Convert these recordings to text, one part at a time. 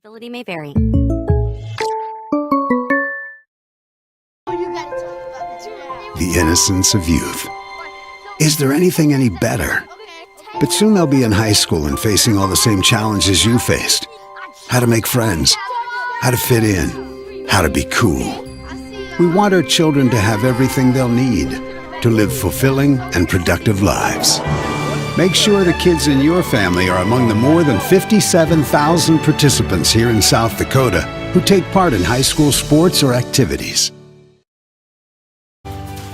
Ability may vary. The innocence of youth. Is there anything any better? But soon they'll be in high school and facing all the same challenges you faced. How to make friends, how to fit in, how to be cool. We want our children to have everything they'll need to live fulfilling and productive lives. Make sure the kids in your family are among the more than 57,000 participants here in South Dakota who take part in high school sports or activities.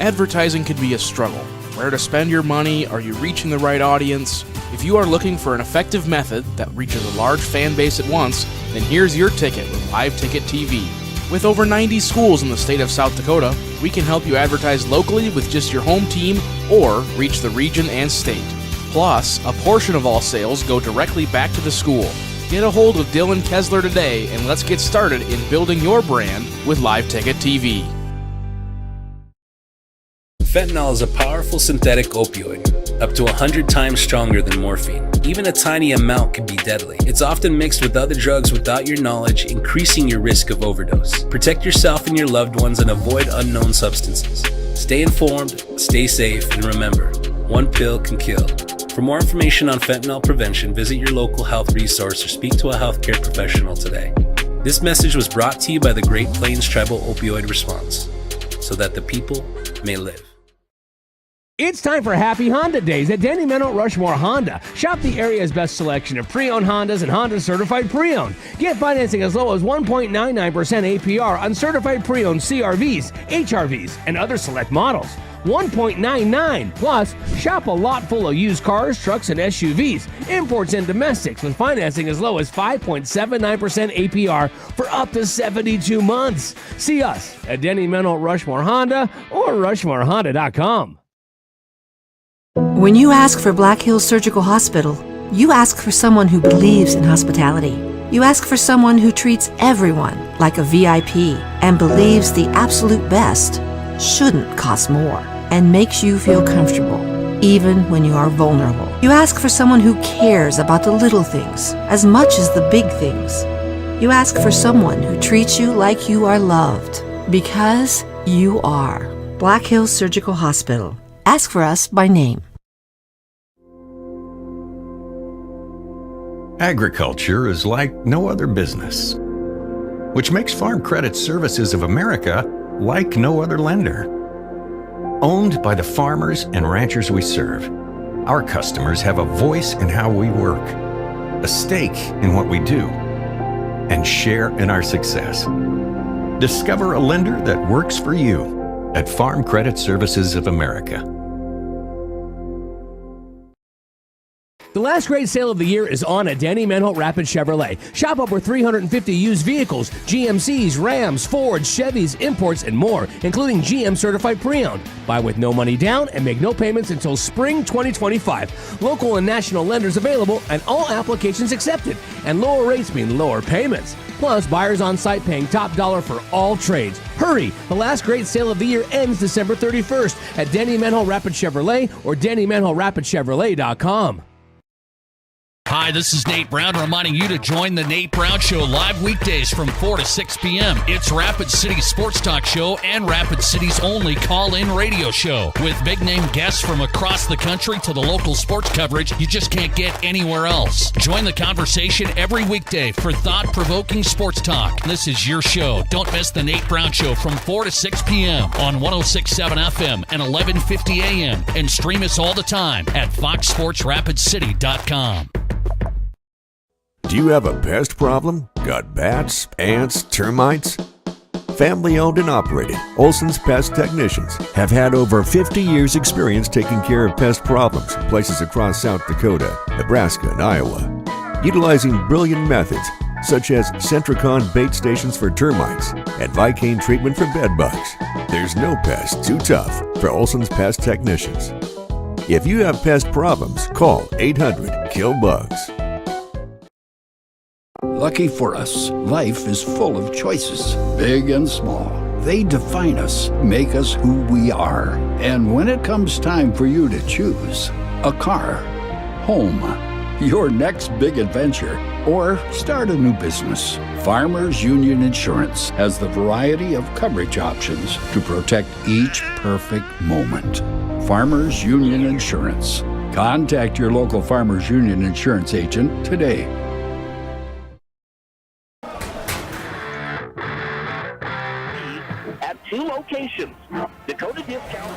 Advertising can be a struggle. Where to spend your money? Are you reaching the right audience? If you are looking for an effective method that reaches a large fan base at once, then here's your ticket with Live Ticket TV. With over 90 schools in the state of South Dakota, we can help you advertise locally with just your home team or reach the region and state. Plus, a portion of all sales go directly back to the school. Get a hold of Dylan Kessler today and let's get started in building your brand with Live Ticket TV. Fentanyl is a powerful synthetic opioid, up to 100 times stronger than morphine. Even a tiny amount can be deadly. It's often mixed with other drugs without your knowledge, increasing your risk of overdose. Protect yourself and your loved ones and avoid unknown substances. Stay informed, stay safe, and remember, one pill can kill. For more information on fentanyl prevention, visit your local health resource or speak to a healthcare professional today. This message was brought to you by the Great Plains Tribal Opioid Response, so that the people may live. It's time for Happy Honda Days at Danny Menno Rushmore Honda. Shop the area's best selection of pre-owned Hondas and Honda certified pre-owned. Get financing as low as 1.99% APR on certified pre-owned CRVs, HRVs, and other select models. 1.99. Plus, shop a lot full of used cars, trucks, and SUVs, imports and domestics with financing as low as 5.79% APR for up to 72 months. See us at Danny Menno Rushmore Honda or RushmoreHonda.com. When you ask for Black Hills Surgical Hospital, you ask for someone who believes in hospitality. You ask for someone who treats everyone like a VIP and believes the absolute best shouldn't cost more and makes you feel comfortable, even when you are vulnerable. You ask for someone who cares about the little things as much as the big things. You ask for someone who treats you like you are loved, because you are. Black Hills Surgical Hospital. Ask for us by name. Agriculture is like no other business, which makes Farm Credit Services of America like no other lender. Owned by the farmers and ranchers we serve, our customers have a voice in how we work, a stake in what we do, and share in our success. Discover a lender that works for you at Farm Credit Services of America. The last great sale of the year is on at Danny Menho Rapid Chevrolet. Shop over 350 used vehicles, GMCs, Rams, Fords, Chevys, imports, and more, including GM certified pre-owned. Buy with no money down and make no payments until spring 2025. Local and national lenders available and all applications accepted. And lower rates mean lower payments. Plus, buyers on site paying top dollar for all trades. Hurry! The last great sale of the year ends December 31st at Danny Menho Rapid Chevrolet or DannyMenhoRapidChevrolet.com. Hi, this is Nate Brown reminding you to join the Nate Brown Show live weekdays from 4 to 6 p.m. It's Rapid City's sports talk show and Rapid City's only call-in radio show. With big-name guests from across the country to the local sports coverage you just can't get anywhere else. Join the conversation every weekday for thought-provoking sports talk. This is your show. Don't miss the Nate Brown Show from 4 to 6 p.m. on 106.7 FM and 1150 a.m. And stream us all the time at foxsportsrapidcity.com. Do you have a pest problem? Got bats, ants, termites? Family owned and operated, Olson's Pest Technicians have had over 50 years experience taking care of pest problems in places across South Dakota, Nebraska, and Iowa. Utilizing brilliant methods such as Centricon bait stations for termites and Vicane treatment for bed bugs. There's no pest too tough for Olson's Pest Technicians. If you have pest problems, call 800-KILL-BUGS. Lucky for us, life is full of choices, big and small. They define us, make us who we are. And when it comes time for you to choose, a car, home, your next big adventure, or start a new business. Farmers Union Insurance has the variety of coverage options to protect each perfect moment. Farmers Union Insurance. Contact your local Farmers Union Insurance agent today. At 2 locations, Dakota Discount.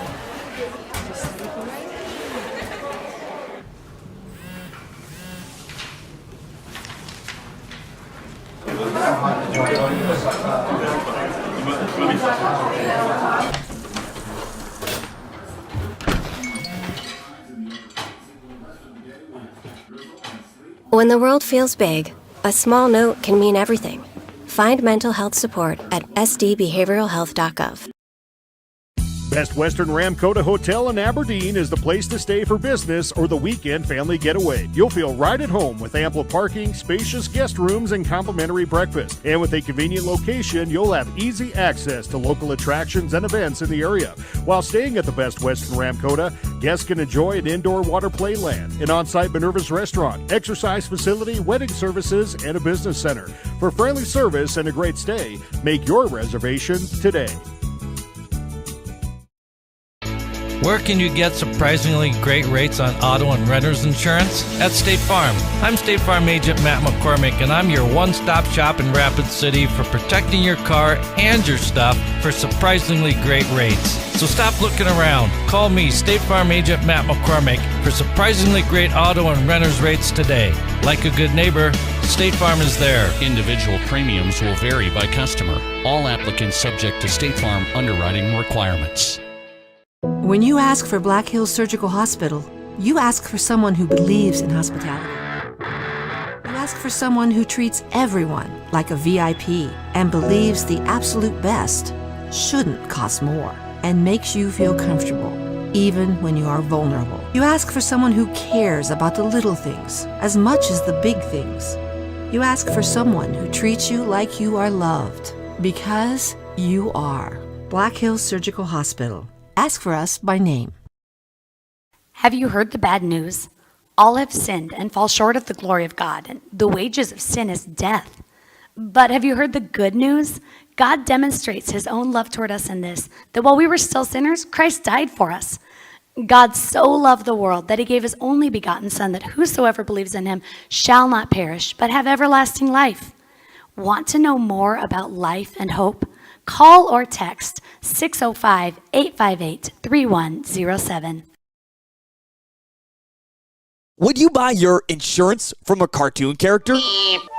When the world feels big, a small note can mean everything. Find mental health support at sdbehavioralhealth.gov. Best Western Ramkota Hotel in Aberdeen is the place to stay for business or the weekend family getaway. You'll feel right at home with ample parking, spacious guest rooms, and complimentary breakfast. And with a convenient location, you'll have easy access to local attractions and events in the area. While staying at the Best Western Ramkota, guests can enjoy an indoor water play land, an on-site Minerva's restaurant, exercise facility, wedding services, and a business center. For friendly service and a great stay, make your reservation today. Where can you get surprisingly great rates on auto and renter's insurance? At State Farm. I'm State Farm Agent Matt McCormick, and I'm your one-stop shop in Rapid City for protecting your car and your stuff for surprisingly great rates. So stop looking around. Call me, State Farm Agent Matt McCormick, for surprisingly great auto and renter's rates today. Like a good neighbor, State Farm is there. Individual premiums will vary by customer. All applicants subject to State Farm underwriting requirements. When you ask for Black Hills Surgical Hospital, you ask for someone who believes in hospitality. You ask for someone who treats everyone like a VIP and believes the absolute best shouldn't cost more and makes you feel comfortable, even when you are vulnerable. You ask for someone who cares about the little things as much as the big things. You ask for someone who treats you like you are loved, because you are. Black Hills Surgical Hospital. Ask for us by name. Have you heard the bad news? All have sinned and fall short of the glory of God, and the wages of sin is death. But have you heard the good news? God demonstrates his own love toward us in this, that while we were still sinners, Christ died for us. God so loved the world that he gave his only begotten Son, that whosoever believes in him shall not perish, but have everlasting life. Want to know more about life and hope? Call or text 605-858-3107. Would you buy your insurance from a cartoon character?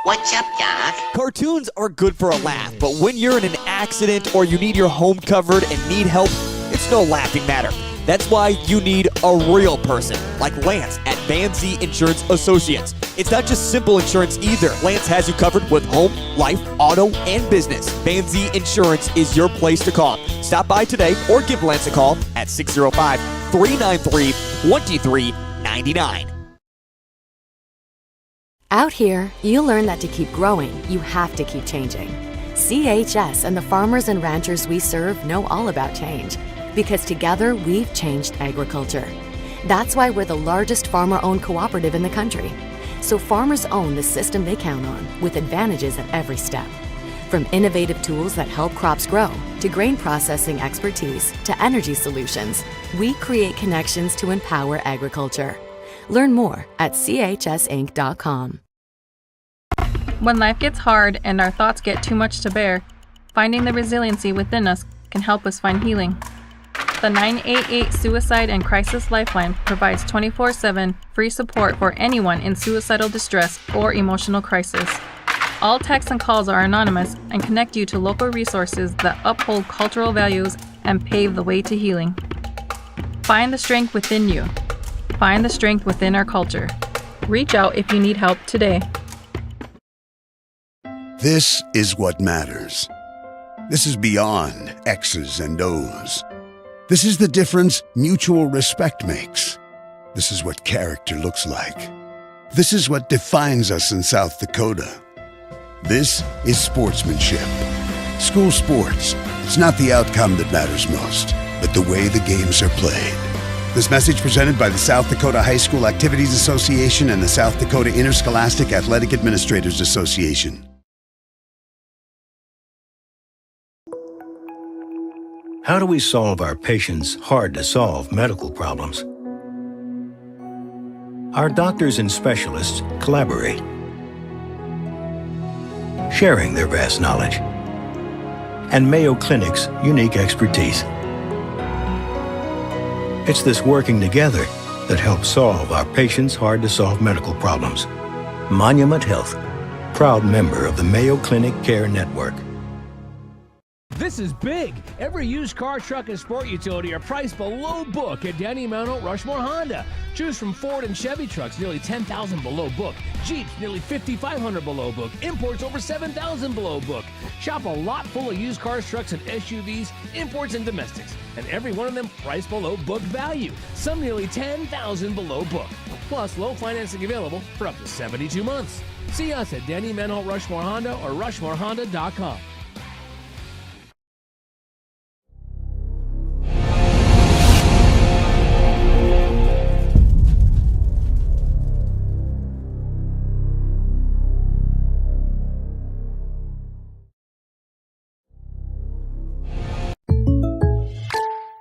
What's up, Doc? Cartoons are good for a laugh, but when you're in an accident or you need your home covered and need help, it's no laughing matter. That's why you need a real person, like Lance at Van Z Insurance Associates. It's not just simple insurance either. Lance has you covered with home, life, auto, and business. Van Z Insurance is your place to call. Stop by today or give Lance a call at 605-393-2399. Out here, you learn that to keep growing, you have to keep changing. CHS and the farmers and ranchers we serve know all about change, because together we've changed agriculture. That's why we're the largest farmer-owned cooperative in the country. So farmers own the system they count on, with advantages at every step. From innovative tools that help crops grow, to grain processing expertise, to energy solutions, we create connections to empower agriculture. Learn more at chsinc.com. When life gets hard and our thoughts get too much to bear, finding the resiliency within us can help us find healing. The 988 Suicide and Crisis Lifeline provides 24/7 free support for anyone in suicidal distress or emotional crisis. All texts and calls are anonymous and connect you to local resources that uphold cultural values and pave the way to healing. Find the strength within you. Find the strength within our culture. Reach out if you need help today. This is what matters. This is beyond X's and O's. This is the difference mutual respect makes. This is what character looks like. This is what defines us in South Dakota. This is sportsmanship. School sports, it's not the outcome that matters most, but the way the games are played. This message presented by the South Dakota High School Activities Association and the South Dakota Interscholastic Athletic Administrators Association. How do we solve our patients' hard-to-solve medical problems? Our doctors and specialists collaborate, sharing their vast knowledge and Mayo Clinic's unique expertise. It's this working together that helps solve our patients' hard-to-solve medical problems. Monument Health, proud member of the Mayo Clinic Care Network. This is big. Every used car, truck, and sport utility are priced below book at Danny Mountain Rushmore Honda. Choose from Ford and Chevy trucks, nearly $10,000 below book. Jeeps, nearly $5,500 below book. Imports, over $7,000 below book. Shop a lot full of used cars, trucks, and SUVs, imports, and domestics. And every one of them priced below book value. Some nearly $10,000 below book. Plus, low financing available for up to 72 months. See us at Danny Mountain Rushmore Honda or RushmoreHonda.com.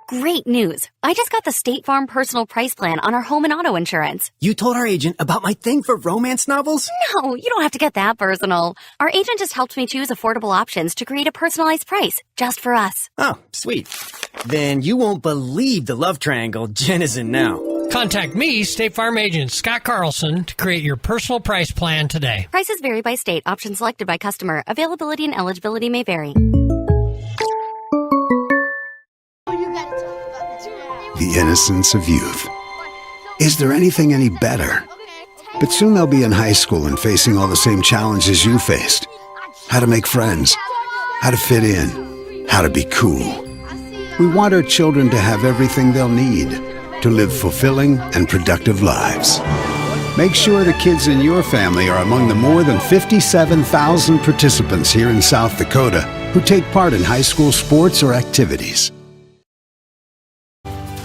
Great news. I just got the State Farm Personal Price Plan on our home and auto insurance. You told our agent about my thing for romance novels? No, you don't have to get that personal. Our agent just helped me choose affordable options to create a personalized price just for us. Oh, sweet. Then you won't believe the love triangle Jen is in now. Contact me, State Farm agent Scott Carlson, to create your personal price plan today. Prices vary by state. Options selected by customer. Availability and eligibility may vary. The innocence of youth. Is there anything any better? But soon they'll be in high school and facing all the same challenges you faced. How to make friends, how to fit in, how to be cool. We want our children to have everything they'll need to live fulfilling and productive lives. Make sure the kids in your family are among the more than 57,000 participants here in South Dakota who take part in high school sports or activities.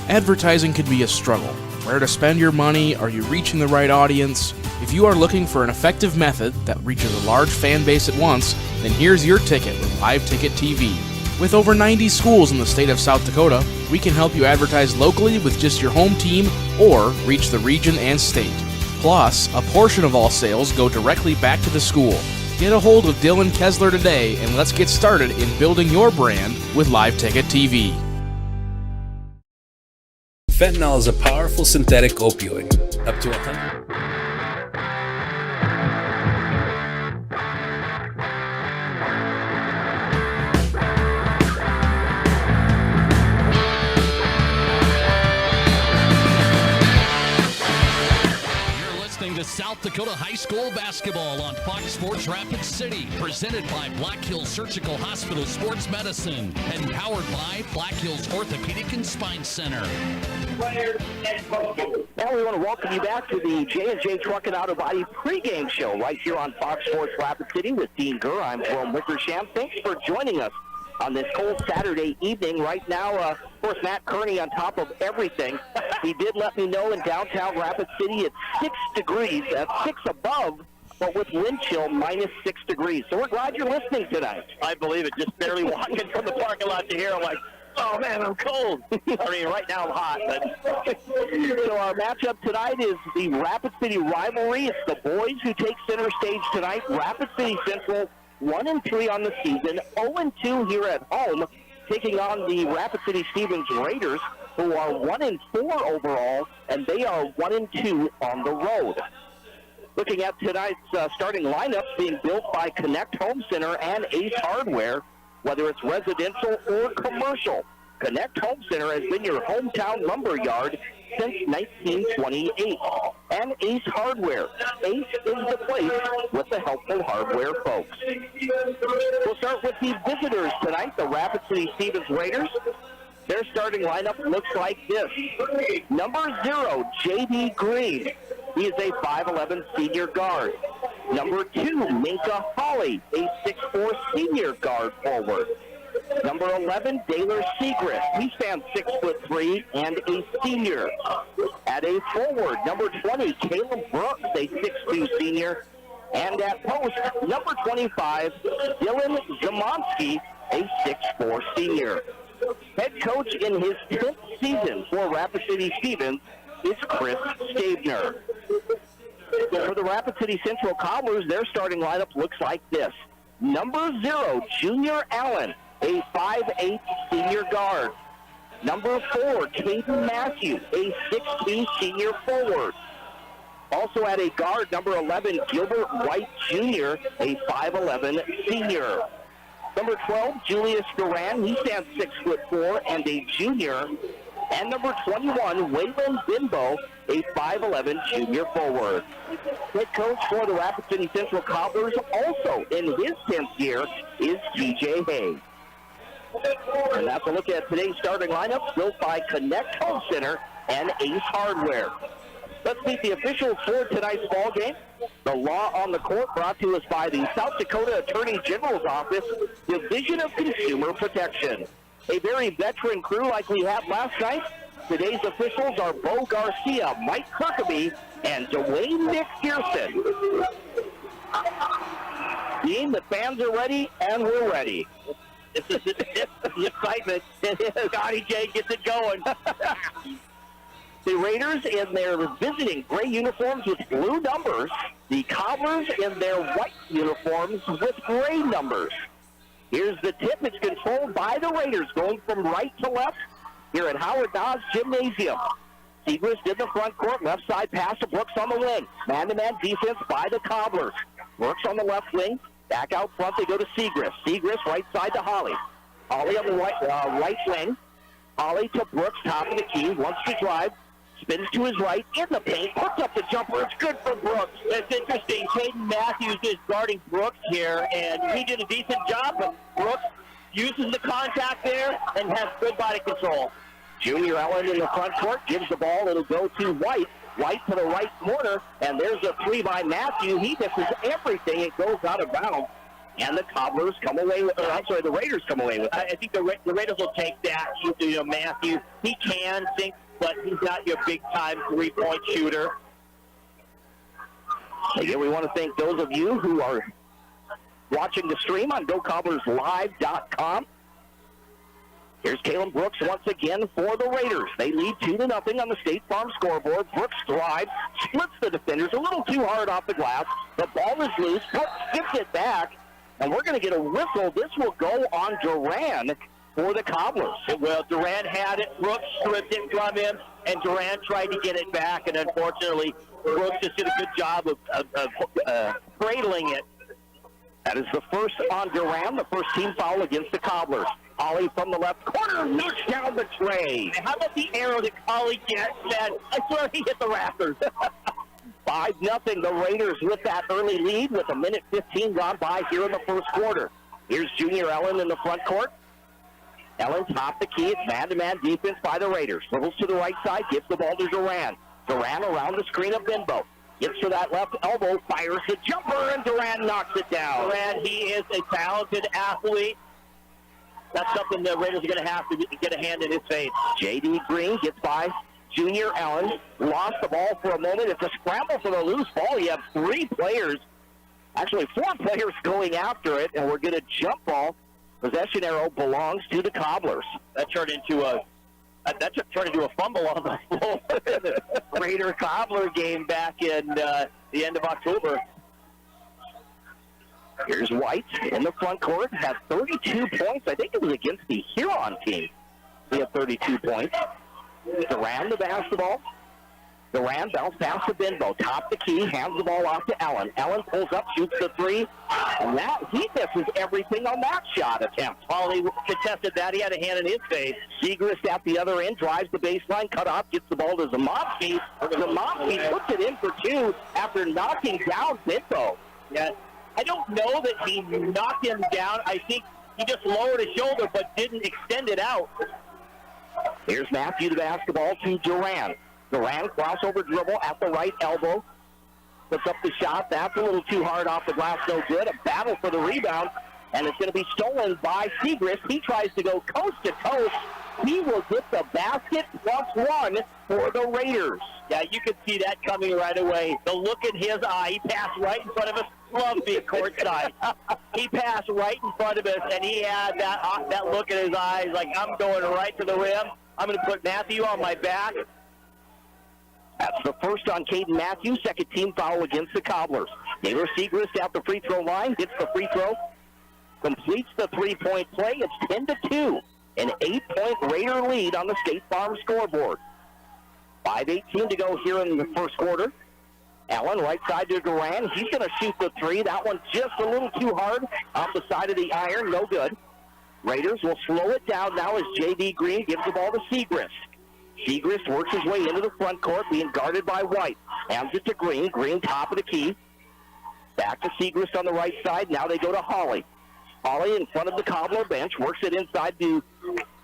Advertising can be a struggle. Where to spend your money? Are you reaching the right audience? If you are looking for an effective method that reaches a large fan base at once, then here's your ticket with Live Ticket TV. With over 90 schools in the state of South Dakota, we can help you advertise locally with just your home team or reach the region and state. Plus, a portion of all sales go directly back to the school. Get a hold of Dylan Kessler today and let's get started in building your brand with Live Ticket TV. Fentanyl is a powerful synthetic opioid, up to 100. South Dakota High School basketball on Fox Sports Rapid City, presented by Black Hills Surgical Hospital Sports Medicine and powered by Black Hills Orthopedic and Spine Center. Now we want to welcome you back to the J&J Truck and Auto Body pregame show right here on Fox Sports Rapid City with Dean Gurr. I'm Jerome Wickersham. Thanks for joining us on this cold Saturday evening. Right now, of course, Matt Kearney on top of everything. He did let me know in downtown Rapid City it's 6 degrees. That's 6 above, but with wind chill, minus 6 degrees. So we're glad you're listening tonight. I believe it. Just barely walking from the parking lot to here, I'm like, oh, man, I'm cold. I mean, right now I'm hot. But so our matchup tonight is the Rapid City rivalry. It's the boys who take center stage tonight. Rapid City Central 1-3 on the season, 0-2 here at home, taking on the Rapid City Stevens Raiders, who are 1-4 overall, and they are 1-2 on the road. Looking at tonight's starting lineups being built by Connect Home Center and Ace Hardware, whether it's residential or commercial. Connect Home Center has been your hometown lumber yard since 1928. And Ace Hardware. Ace is the place with the helpful hardware folks. We'll start with the visitors tonight, the Rapid City Stevens Raiders. Their starting lineup looks like this. Number 0, J.D. Green. He is a 5'11 senior guard. Number 2, Minka Hawley, a 6'4 senior guard forward. Number 11, Daylor Segrist. He stands 6'3" and a senior. At a forward, number 20, Caleb Brooks, a 6'2" senior. And at post, number 25, Dylan Zamonski, a 6'4" senior. Head coach in his 10th season for Rapid City Stevens is Chris Stabner. For the Rapid City Central Cobblers, their starting lineup looks like this. Number 0, Junior Allen, a 5'8" senior guard. Number 4, Caden Matthews, a 6'2" senior forward. Also at a guard, number 11, Gilbert White Jr., a 5'11" senior. Number 12, Julius Duran, he stands 6'4" and a junior. And number 21, Waylon Bimbo, a 5'11" junior forward. Head coach for the Rapid City Central Cobblers, also in his 10th year, is TJ Hay. And that's a look at today's starting lineup, built by Connect Home Center and Ace Hardware. Let's meet the officials for tonight's ball game. The Law on the Court, brought to us by the South Dakota Attorney General's Office, Division of Consumer Protection. A very veteran crew like we had last night. Today's officials are Bo Garcia, Mike Kirkeby, and Dwayne McPherson. Dean, the fans are ready, and we're ready. This is the excitement. Scotty J gets it going. The Raiders in their visiting gray uniforms with blue numbers. The Cobblers in their white uniforms with gray numbers. Here's the tip. It's controlled by the Raiders, going from right to left here at Howard Dodge Gymnasium. Segrist in the front court, left side pass to Brooks on the wing. Man-to-man defense by the Cobblers. Brooks on the left wing. Back out front, they go to Segrist. Segrist right side to Holly. Holly on the right wing. Holly to Brooks, top of the key, wants to drive. Spins to his right, in the paint, puts up the jumper. It's good for Brooks. It's interesting. Caden Matthews is guarding Brooks here, and he did a decent job, but Brooks uses the contact there and has good body control. Junior Allen in the front court gives the ball. It'll go to White. White to the right corner, and there's a three by Matthew. He misses everything. It goes out of bounds, and the Cobblers come away with, the Raiders come away with it. I think the Raiders will take that. Matthew, he can think, but he's not your big-time three-point shooter. Again, we want to thank those of you who are watching the stream on GoCobblersLive.com. Here's Caleb Brooks once again for the Raiders. They lead 2-0 on the State Farm scoreboard. Brooks drives, splits the defenders a little too hard off the glass. The ball is loose. Brooks gets it back, and we're going to get a whistle. This will go on Duran for the Cobblers. Well, Duran had it. Brooks stripped it from him, and Duran tried to get it back, and unfortunately, Brooks just did a good job of cradling it. That is the first on Duran, the first team foul against the Cobblers. Ollie from the left corner, knocks down the tray. How about the arrow that Ollie gets? I swear he hit the rafters. 5-0, the Raiders with that early lead with 1:15 gone by here in the first quarter. Here's Junior Ellen in the front court. Ellen top the key. It's man-to-man defense by the Raiders. Dribbles to the right side, gives the ball to Duran. Duran around the screen of Bimbo. Gets to that left elbow, fires the jumper, and Duran knocks it down. Duran, he is a talented athlete. That's something the Raiders are going to have to get a hand in his face. J.D. Green gets by Junior Allen. Lost the ball for a moment. It's a scramble for the loose ball. You have 3 players, actually 4 players going after it, and we're going to jump ball. Possession arrow belongs to the Cobblers. That turned into a fumble on the floor. Raider Cobbler game back in the end of October. Here's White in the front court, has 32 points. I think it was against the Huron team. He had 32 points. Duran the basketball. Duran bounce pass to Benbow. Top the key, hands the ball off to Allen. Allen pulls up, shoots the 3. And he misses everything on that shot attempt. Ollie contested that. He had a hand in his face. Segrist at the other end, drives the baseline, cut off, gets the ball to Zamonski. Zamonski puts it in for 2 after knocking down Benbow. Yeah. I don't know that he knocked him down. I think he just lowered his shoulder but didn't extend it out. Here's Matthew the basketball to Duran. Duran crossover dribble at the right elbow. Puts up the shot. That's a little too hard off the glass. No good. A battle for the rebound. and it's going to be stolen by Segrist. He tries to go coast to coast. He will get the basket +1 for the Raiders. Yeah, you can see that coming right away. The look in his eye. He passed right in front of us. Love being courtside. He passed right in front of us, and he had that look in his eyes like, I'm going right to the rim. I'm going to put Matthew on my back. That's the first on Caden Matthews, second team foul against the Cobblers. Taylor Segrist at the free throw line, gets the free throw, completes the three-point play. It's 10-2, an 8-point Raider lead on the State Farm scoreboard. 5:18 to go here in the first quarter. Allen right side to Duran. He's going to shoot the three. That one just a little too hard off the side of the iron. No good. Raiders will slow it down now as J.D. Green gives the ball to Segrist. Segrist works his way into the front court, being guarded by White. Hands it to Green. Green top of the key. Back to Segrist on the right side. Now they go to Hawley. Hawley in front of the Cobbler bench. Works it inside to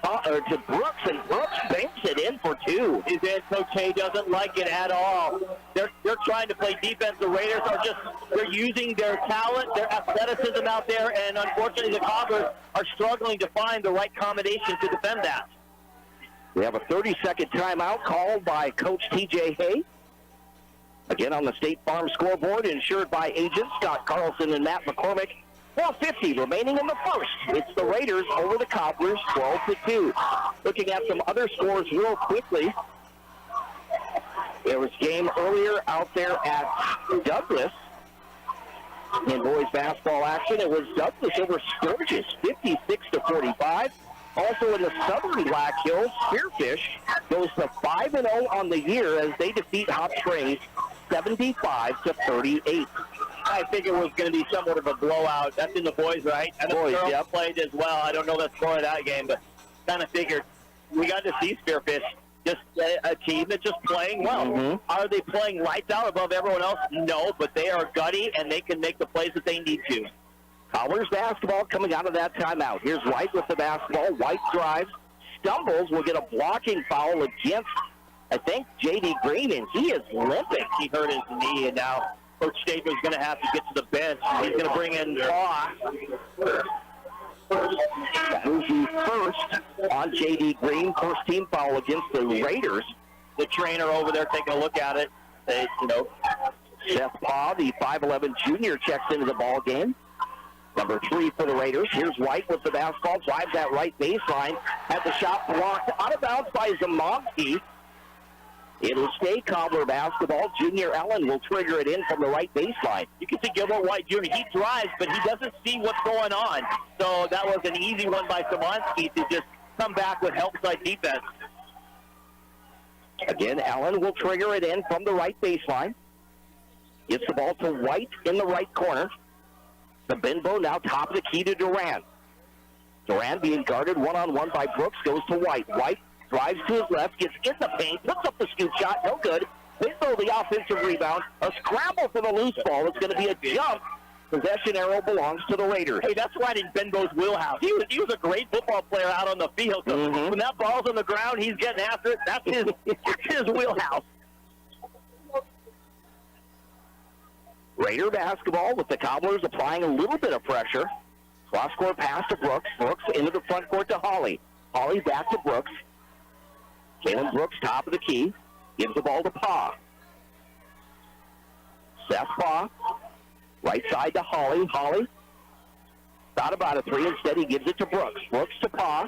Brooks, and Brooks banks it in for two. His head coach Hay doesn't like it at all. They're trying to play defense. The Raiders they're using their talent, their athleticism out there, and unfortunately the Cobblers are struggling to find the right combination to defend that. We have a 30-second timeout called by Coach T.J. Hay. Again on the State Farm scoreboard, insured by agents Scott Carlson and Matt McCormick. 4:50 remaining in the first. It's the Raiders over the Cobblers, 12-2. Looking at some other scores real quickly. There was a game earlier out there at Douglas in boys basketball action. It was Douglas over Sturgis, 56-45. Also in the Southern Black Hills, Spearfish goes to 5-0 on the year as they defeat Hot Springs 75-38. I think it was going to be somewhat of a blowout. That's in the boys, right? And the girls played as well. I don't know the score of that game, but kind of figured we got to see Spearfish, just a team that's just playing well. Mm-hmm. Are they playing lights out above everyone else? No, but they are gutty, and they can make the plays that they need to. Cobblers basketball coming out of that timeout. Here's White with the basketball. White drives, stumbles, will get a blocking foul against, I think, J.D. Green, and he is limping. He hurt his knee, and now Coach Staber's going to have to get to the bench. He's going to bring in Paw. That was the first on J.D. Green, first team foul against the Raiders. The trainer over there taking a look at it. Seth Paw, the 5'11 junior, checks into the ball game. Number 3 for the Raiders. Here's White with the basketball. Drives that right baseline. Had the shot blocked out of bounds by Zamowski. It'll stay Cobbler basketball. Junior Allen will trigger it in from the right baseline. You can see Gilbert White Jr. He drives, but he doesn't see what's going on. So that was an easy one by Zamowski to just come back with help side defense. Again, Allen will trigger it in from the right baseline. Gets the ball to White in the right corner. The Benbow now top of the key to Duran. Duran being guarded one-on-one by Brooks, goes to White. White drives to his left, gets in the paint, puts up the scoop shot, no good. Benbow the offensive rebound. A scramble for the loose ball. It's going to be a jump. Possession arrow belongs to the Raiders. Hey, that's right in Benbow's wheelhouse. He was a great football player out on the field. So when that ball's on the ground, he's getting after it. That's his wheelhouse. Raider basketball with the Cobblers applying a little bit of pressure. Cross-court pass to Brooks. Brooks into the front court to Hawley. Hawley back to Brooks. Kalen Brooks, top of the key, gives the ball to Paw. Seth Paw, right side to Hawley. Hawley thought about a three. Instead, he gives it to Brooks. Brooks to Paw.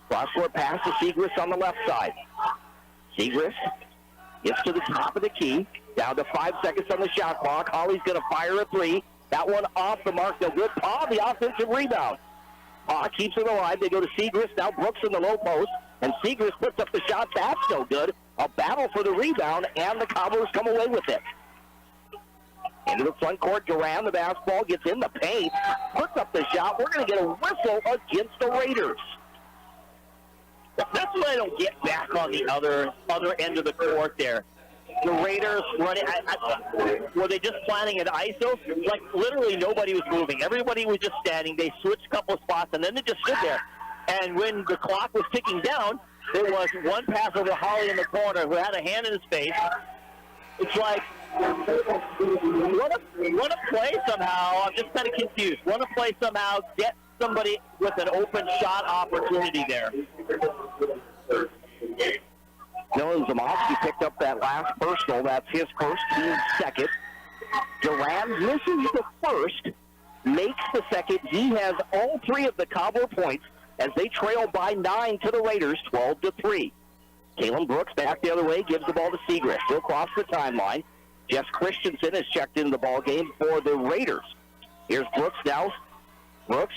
Cross-court pass to Segrist on the left side. Segrist gets to the top of the key. Down to 5 seconds on the shot clock. Hawley's going to fire a three. That one off the mark. No good. Paw, the offensive rebound. Paw keeps it alive. They go to Segrist. Now Brooks in the low post. And Segrist puts up the shot. That's no good. A battle for the rebound, and the Cobblers come away with it. Into the front court, Duran, the basketball, gets in the paint. Puts up the shot. We're going to get a whistle against the Raiders. That's what I don't get back on the other end of the court there. The Raiders running, were they just planning an ISO? Like, literally nobody was moving. Everybody was just standing. They switched a couple of spots, and then they just stood there. And when the clock was ticking down, there was one pass over Hawley in the corner who had a hand in his face. It's like, what a play somehow. I'm just kind of confused. What a play somehow. Get somebody with an open shot opportunity there. Dylan Zamovsky picked up that last personal. That's his first, team's second. Durand misses the first, makes the second. He has all three of the Cobbler points as they trail by 9 to the Raiders, 12-3. Kalen Brooks back the other way, gives the ball to Segrist. He'll cross the timeline. Jess Christensen has checked into the ball game for the Raiders. Here's Brooks now. Brooks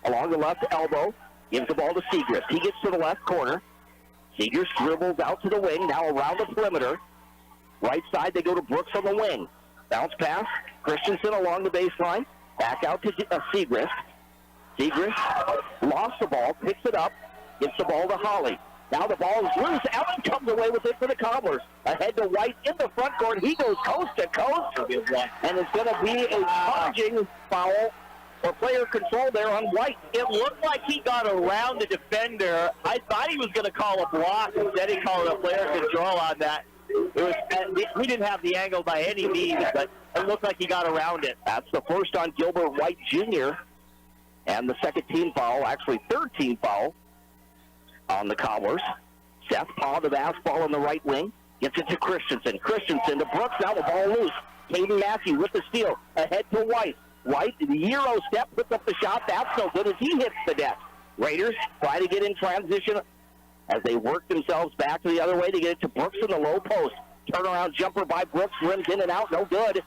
along the left elbow, gives the ball to Segrist. He gets to the left corner. Segrist dribbles out to the wing, now around the perimeter. Right side, they go to Brooks on the wing. Bounce pass, Christensen along the baseline. Back out to Segrist. Segrist lost the ball, picks it up, gets the ball to Holly. Now the ball is loose. Allen comes away with it for the Cobblers. Ahead to White in the front court. He goes coast to coast. And it's going to be a charging foul or player control there on White. It looked like he got around the defender. I thought he was going to call a block. Instead he called a player control on that. We didn't have the angle by any means, but it looked like he got around it. That's the first on Gilbert White Jr. And the second team foul, actually third team foul on the Cobblers. Seth Paw, the basketball on the right wing, gets it to Christensen. Christensen to Brooks, now the ball loose. Caden Matthew with the steal, ahead to White. White, the Euro step, puts up the shot. That's no good as he hits the net. Raiders try to get in transition as they work themselves back to the other way to get it to Brooks in the low post. Turnaround jumper by Brooks, rims in and out, no good.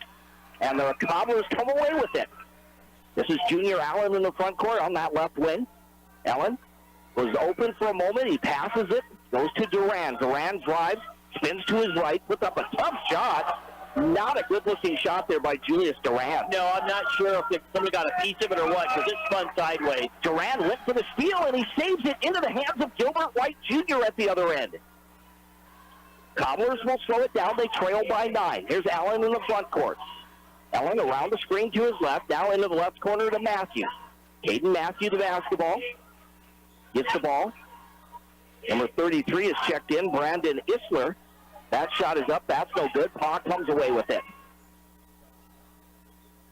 And the Cobblers come away with it. This is Junior Allen in the front court on that left wing. Allen was open for a moment. He passes it, goes to Durand. Durand drives, spins to his right, puts up a tough shot. Not a good-looking shot there by Julius Durand. No, I'm not sure if somebody got a piece of it or what, because it spun sideways. Durand went for the steal, and he saves it into the hands of Gilbert White Jr. at the other end. Cobblers will slow it down. They trail by 9. Here's Allen in the front court. Allen around the screen to his left, now into the left corner to Matthews. Caden Matthews, the basketball. Gets the ball. Number 33 is checked in, Brandon Isler. That shot is up. That's no good. Paw comes away with it.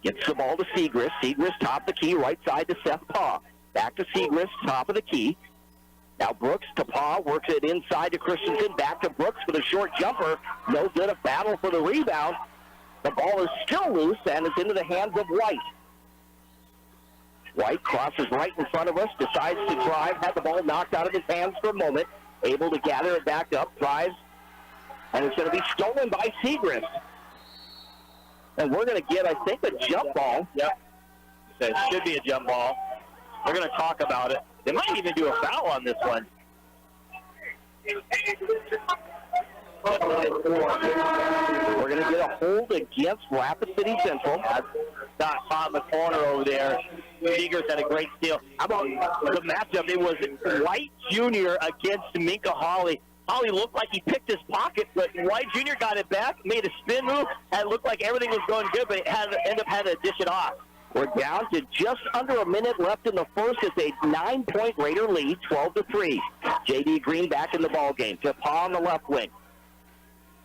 Gets the ball to Segrist. Segrist top of the key, right side to Seth Paw. Back to Segrist, top of the key. Now Brooks to Paw, works it inside to Christensen. Back to Brooks for the short jumper. No good. A battle for the rebound. The ball is still loose, and it's into the hands of White. White crosses right in front of us, decides to drive, had the ball knocked out of his hands for a moment, able to gather it back up, drives, and it's going to be stolen by Segrist. And we're going to get, I think, a jump ball. Yep. It should be a jump ball. They're going to talk about it. They might even do a foul on this one. We're going to get a hold against Rapid City Central. Got caught in the corner over there. Segrist had a great steal. How about the matchup? It was White Jr. against Minka Hawley. Hawley looked like he picked his pocket, but White Jr. got it back, made a spin move, and it looked like everything was going good, but it ended up having to dish it off. We're down to just under a minute left in the first. It's a 9-point Raider lead, 12-3. J.D. Green back in the ball game. To Paw on the left wing.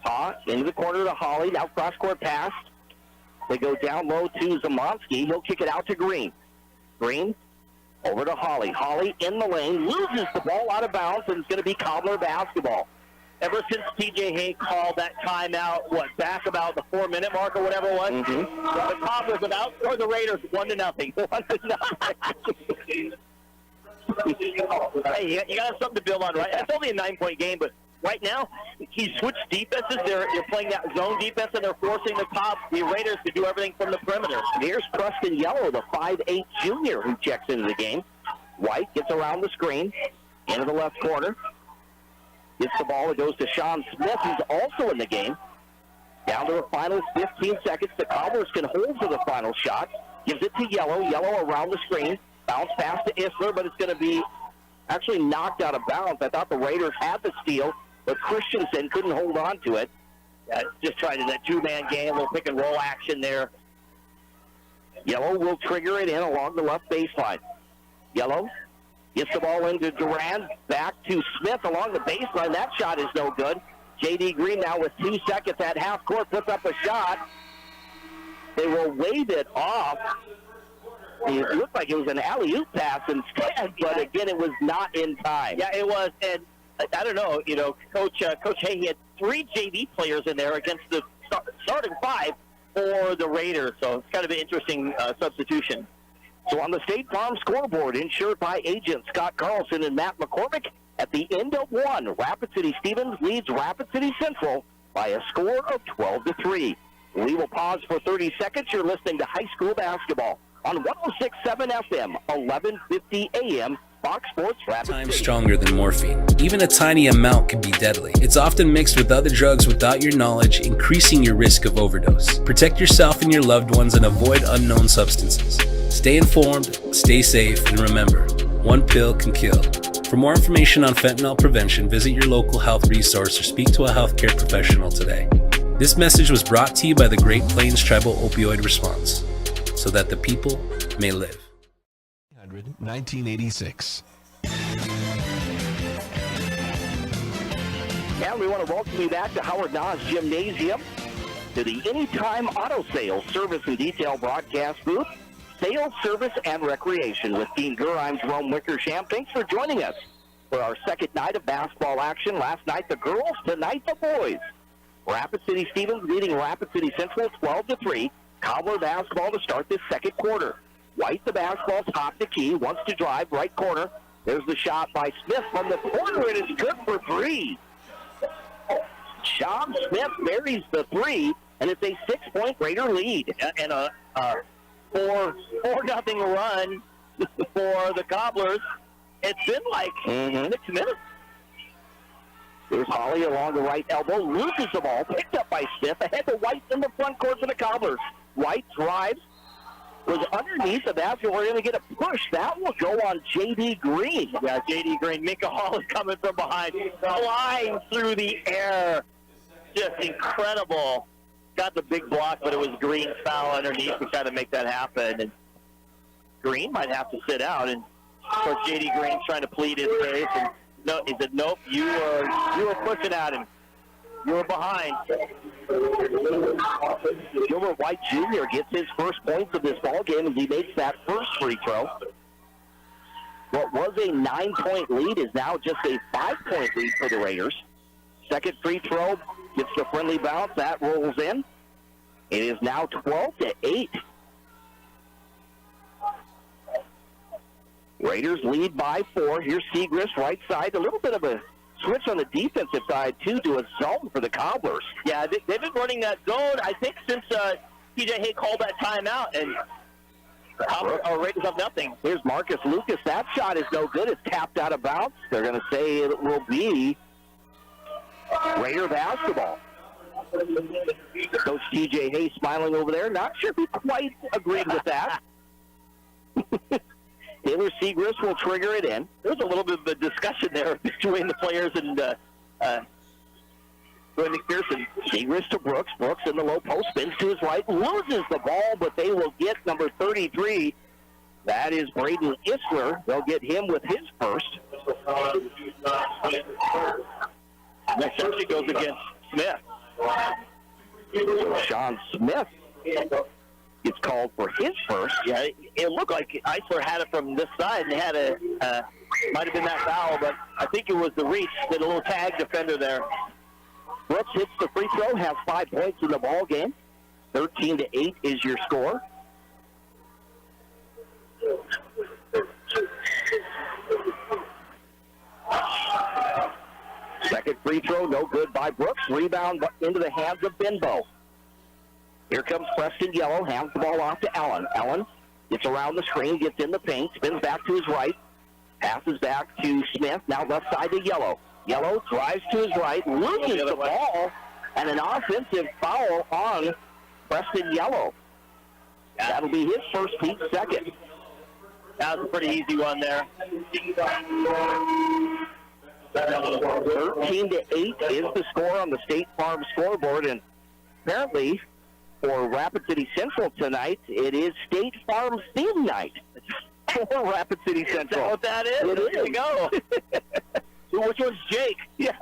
Paw into the corner to Hawley. Now cross-court pass. They go down low to Zamonski. He'll kick it out to Green. Green over to Hawley. Hawley in the lane. Loses the ball out of bounds, and it's going to be Cobbler basketball. Ever since T.J. Hay called that timeout, back about the 4-minute mark or whatever it was, the Cobblers have outscored the Raiders 1-0. 1-0. Hey, you got to have something to build on, right? That's only a 9-point game, but right now, he switched defenses. They're playing that zone defense, and they're forcing the Raiders to do everything from the perimeter. Here's Preston Yellow, the 5'8 junior who checks into the game. White gets around the screen, into the left corner. Gets the ball. It goes to Sean Smith, who's also in the game. Down to the final 15 seconds. The Cobblers can hold to the final shot. Gives it to Yellow. Yellow around the screen. Bounce pass to Isler, but it's going to be actually knocked out of bounds. I thought the Raiders had the steal, but Christensen couldn't hold on to it. Just tried that two-man game, a little pick-and-roll action there. Yellow will trigger it in along the left baseline. Yellow gets the ball into Durand, back to Smith along the baseline. That shot is no good. J.D. Green now with 2 seconds at half court, puts up a shot. They will wave it off. It looked like it was an alley-oop pass instead, but again, it was not in time. Yeah, it was, and I don't know, Coach Hay had 3 JV players in there against the starting 5 for the Raiders, so it's kind of an interesting substitution. So on the State Farm scoreboard, insured by agents Scott Carlson and Matt McCormick, at the end of 1, Rapid City Stevens leads Rapid City Central by a score of 12-3. We will pause for 30 seconds. You're listening to high school basketball on 106.7 FM, 1150 AM, Fox Sports Rapid City. Times stronger than morphine. Even a tiny amount can be deadly. It's often mixed with other drugs without your knowledge, increasing your risk of overdose. Protect yourself and your loved ones and avoid unknown substances. Stay informed, stay safe, and remember, one pill can kill. For more information on fentanyl prevention, visit your local health resource or speak to a healthcare professional today. This message was brought to you by the Great Plains Tribal Opioid Response, so that the people may live. 1986. And we want to welcome you back to Howard Nas Gymnasium, to the Anytime Auto Sales Service and Detail broadcast booth, Sales, Service, and Recreation with Dean Gurr. I'm Jerome Wickersham. Thanks for joining us for our second night of basketball action. Last night the girls, tonight the boys. Rapid City Stevens leading Rapid City Central 12-3. Cobbler basketball to start this second quarter. White, the basketball, top the key, wants to drive, right corner. There's the shot by Smith from the corner. It is good for 3. Sean Smith buries the 3, and it's a 6-point Raider lead. And a 4-0 run for the Cobblers. It's been like 6 minutes. There's Holly along the right elbow, loses the ball, picked up by Smith, ahead to White in the front court for the Cobblers. White drives, was underneath the basket. We're going to get a push. That will go on J.D. Green. Yeah, J.D. Green. Mika Hall is coming from behind, flying through the air. Just incredible. Got the big block, but it was Green's foul underneath to try to make that happen. And Green might have to sit out. And, of course, J.D. Green's trying to plead his case. And no, he said, nope, you were pushing at him. You were behind. Gilbert White Jr. gets his first points of this ball game as he makes that first free throw. What was a 9-point lead is now just a 5-point lead for the Raiders. Second free throw gets the friendly bounce. That rolls in. It is now 12-8. Raiders lead by 4. Here's Segrist, right side. A little bit of a switch on the defensive side, too, to a zone for the Cobblers. Yeah, they've been running that zone, I think, since TJ Hay called that timeout, and Raiders have nothing. Here's Marcus Lucas. That shot is no good. It's tapped out of bounds. They're going to say it will be Raider basketball. Coach TJ Hay smiling over there. Not sure if he quite agreed with that. Taylor Segrist will trigger it in. There was a little bit of a discussion there between the players and McPherson. Segrist to Brooks. Brooks in the low post, spins to his right, loses the ball, but they will get number 33. That is Braden Isler. They'll get him with his first. Next actually goes against Smith. Sean Smith gets called for his first. Yeah, it looked like Eisler had it from this side and had a might have been that foul, but I think it was the reach, did a little tag defender there. Brooks hits the free throw, has 5 points in the ball game. 13-8 is your score. Second free throw, no good by Brooks. Rebound into the hands of Benbow. Here comes Preston Yellow, hands the ball off to Allen. Allen gets around the screen, gets in the paint, spins back to his right, passes back to Smith, now left side to Yellow. Yellow drives to his right, loses the ball, and an offensive foul on Preston Yellow. That'll be his first, Pete's second. That was a pretty easy one there. 13-8 is the score on the State Farm scoreboard, and apparently for Rapid City Central tonight, it is State Farm theme night for Rapid City Central. Is that what that is? There you go. Which one's Jake? Yeah.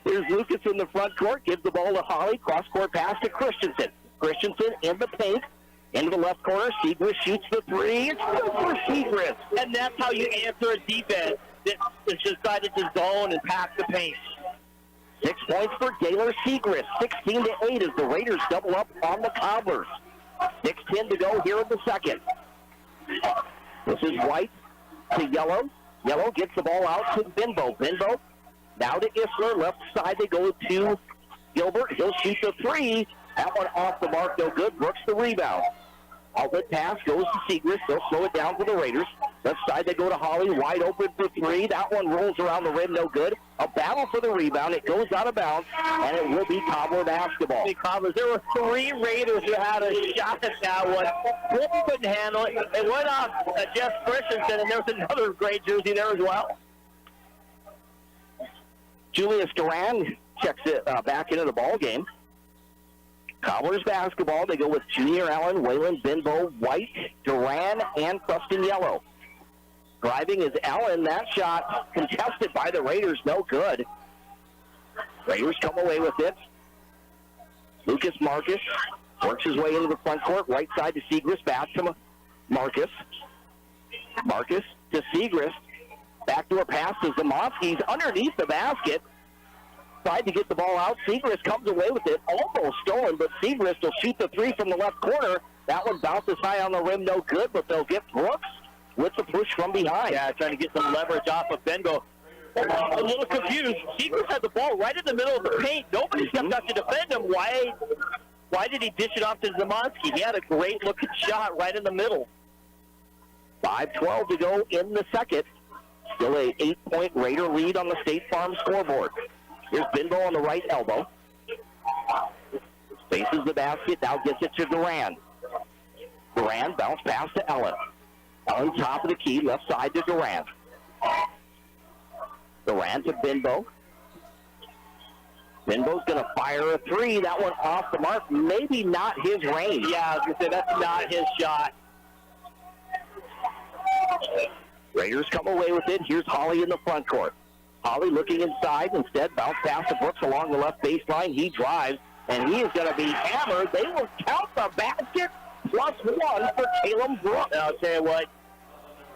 Here's Lucas in the front court. Gives the ball to Holly. Cross-court pass to Christensen. Christensen in the paint. Into the left corner. Segrist shoots the three. It's good for Segrist. And that's how you answer a defense that is decided to zone and pack the paint. 6 points for Gaylor Segrist. 16-8 as the Raiders double up on the Cobblers. 6:10 to go here in the second. This is White to Yellow. Yellow gets the ball out to Benbow. Benbow now to Isler. Left side they go to Gilbert. He'll shoot the three. That one off the mark, no good. Brooks the rebound. Outlet pass goes to Segrist. They'll slow it down for the Raiders. Left side they go to Holly. Wide open for three. That one rolls around the rim, no good. A battle for the rebound. It goes out of bounds, and it will be Cobbler basketball. There were three Raiders who had a shot at that one. Brooks couldn't handle it. It went off Jeff Christensen, and there was another great jersey there as well. Julius Duran checks it back into the ball game. Cobblers basketball. They go with Junior Allen, Waylon, Benbow, White, Duran, and Preston Yellow. Driving is Allen. That shot contested by the Raiders. No good. Raiders come away with it. Lucas Marcus works his way into the front court. Right side to Segrist. Back to Marcus. Marcus to Segrist. Backdoor pass to Zamoski's underneath the basket. Tried to get the ball out. Segrist comes away with it. Almost stolen, but Segrist will shoot the three from the left corner. That one bounces high on the rim. No good, but they'll get Brooks with the push from behind. Yeah, trying to get some leverage off of Benbow. A little confused. Segrist had the ball right in the middle of the paint. Nobody stepped up to defend him. Why did he dish it off to Zamoski? He had a great-looking shot right in the middle. 5:12 to go in the second. Still a 8-point Raider lead on the State Farm scoreboard. Here's Benbow on the right elbow. Faces the basket, now gets it to Duran. Duran bounce pass to Ellen. Ellen top of the key, left side to Duran. Duran to Benbow. Benbow's going to fire a three. That one off the mark. Maybe not his range. Yeah, I was going to say that's not his shot. Raiders come away with it. Here's Holly in the front court. Holly looking inside. Instead, bounce pass to Brooks along the left baseline. He drives, and he is going to be hammered. They will count the basket +1 for Caleb Brooks. I'll tell you what,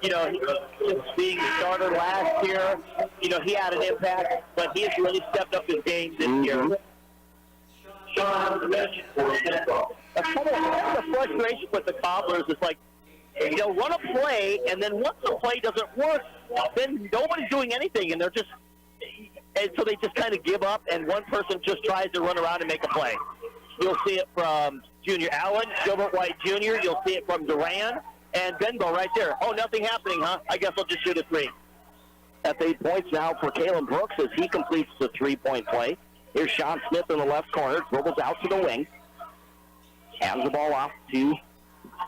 just being the starter last year, he had an impact, but he has really stepped up his game this year. That's kind of the frustration with the Cobblers. It's like, they'll run a play, and then once the play doesn't work, then nobody's doing anything, and so they just kind of give up, and one person just tries to run around and make a play. You'll see it from Junior Allen, Gilbert White Jr., you'll see it from Duran, and Benbow right there. Oh, nothing happening, huh? I guess I'll just shoot a three. That's 8 points now for Caleb Brooks as he completes the three-point play. Here's Sean Smith in the left corner, dribbles out to the wing, hands the ball off to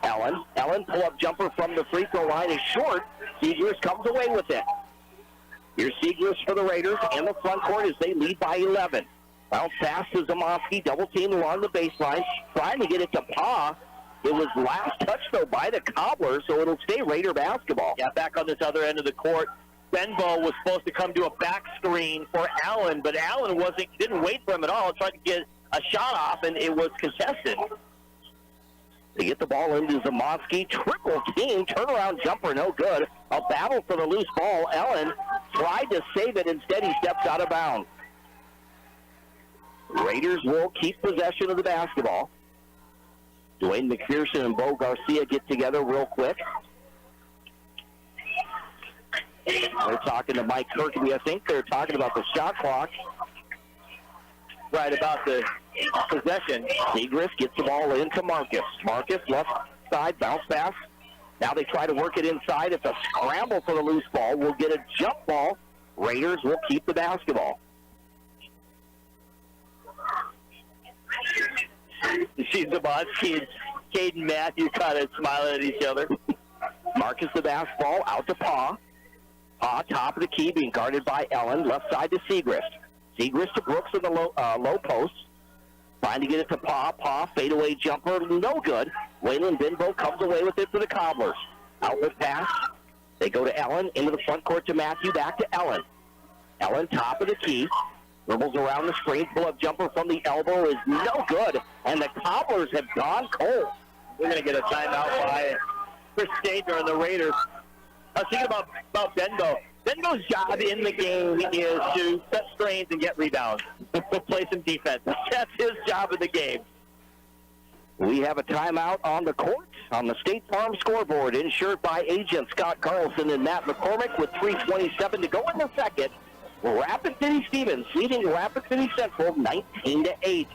Ellen. Ellen, pull-up jumper from the free throw line is short. Segrist comes away with it. Here's Segrist for the Raiders in the front court as they lead by 11. Bounce pass to Zamoski, double team along the baseline, trying to get it to Pa. It was last touch, though, by the Cobblers, so it'll stay Raider basketball. Yeah, back on this other end of the court. Benbow was supposed to come to a back screen for Allen, but Allen didn't wait for him at all. Tried to get a shot off, and it was contested. They get the ball into Zamoski. Triple team. Turnaround jumper, no good. A battle for the loose ball. Ellen tried to save it. Instead, he steps out of bounds. Raiders will keep possession of the basketball. Dwayne McPherson and Bo Garcia get together real quick. They're talking to Mike Kirkby. I think they're talking about the shot clock. Right, about the possession. Segrist gets the ball into Marcus. Marcus, left side, bounce pass. Now they try to work it inside. It's a scramble for the loose ball. We'll get a jump ball. Raiders will keep the basketball. See Zamoski and Caden Matthews kind of smiling at each other. Marcus the basketball out to Pa. Pa, top of the key, being guarded by Ellen. Left side to Segrist. Segrist to Brooks in the low post. Trying to get it to Pa. Pa, fadeaway jumper, no good. Waylon Benbow comes away with it for the Cobblers. Outlet pass. They go to Ellen, into the front court to Matthew, back to Ellen. Ellen, top of the key. Dribbles around the screen. Pull-up jumper from the elbow is no good. And the Cobblers have gone cold. We're going to get a timeout by Chris Stadner and the Raiders. I was thinking about Benbow. Benbow's job in the game is to set screens and get rebounds. Play some defense. That's his job in the game. We have a timeout on the court on the State Farm scoreboard, insured by agent Scott Carlson and Matt McCormick with 3:27 to go in the second. Rapid City Stevens leading Rapid City Central 19-8.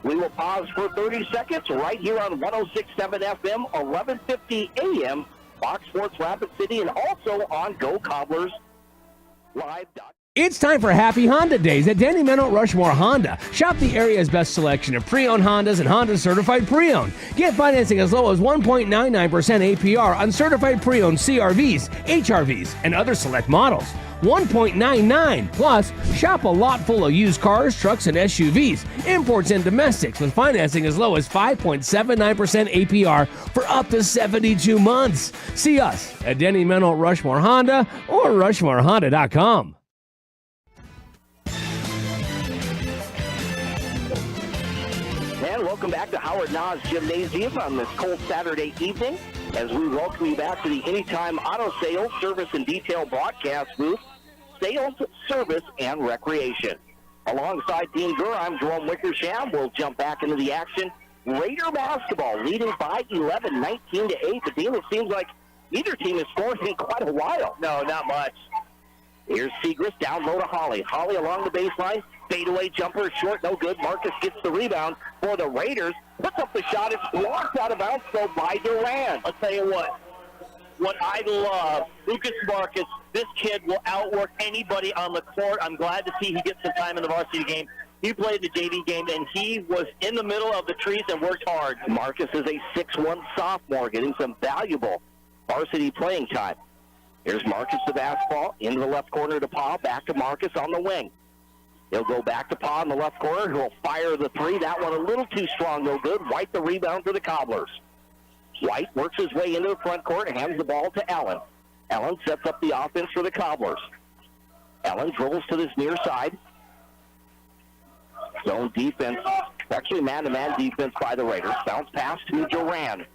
We will pause for 30 seconds right here on 106.7 FM, 1150 AM, Fox Sports Rapid City, and also on GoCobblers.live.com. It's time for Happy Honda Days at Danny Menno Rushmore Honda. Shop the area's best selection of pre-owned Hondas and Honda certified pre-owned. Get financing as low as 1.99% APR on certified pre-owned CRVs, HRVs, and other select models. 1.99. Plus, shop a lot full of used cars, trucks, and SUVs, imports and domestics with financing as low as 5.79% APR for up to 72 months. See us at Denny Menno Rushmore Honda or RushmoreHonda.com. And welcome back to Howard Nas Gymnasium on this cold Saturday evening as we welcome you back to the Anytime Auto Sales, Service, and Detail broadcast booth, Sales, Service, and Recreation. Alongside Dean Gurr, I'm Jerome Wickersham. We'll jump back into the action. Raider basketball leading by 11, 19-8. But Dean, it seems like neither team has scored in quite a while. No, not much. Here's Segrist down low to Holly. Holly along the baseline. Fadeaway jumper, short, no good. Marcus gets the rebound for the Raiders. Puts up the shot. It's blocked out of bounds, though, by Durant. I'll tell you what I love, Lucas Marcus, this kid will outwork anybody on the court. I'm glad to see he gets some time in the varsity game. He played the JV game, and he was in the middle of the trees and worked hard. Marcus is a 6'1 sophomore, getting some valuable varsity playing time. Here's Marcus the basketball, into the left corner to Pa, back to Marcus on the wing. He'll go back to Pa in the left corner. He'll fire the three. That one a little too strong, no good. White the rebound for the Cobblers. White works his way into the front court and hands the ball to Allen. Allen sets up the offense for the Cobblers. Allen dribbles to this near side. Zone defense, actually man-to-man defense by the Raiders. Bounce pass to Duran.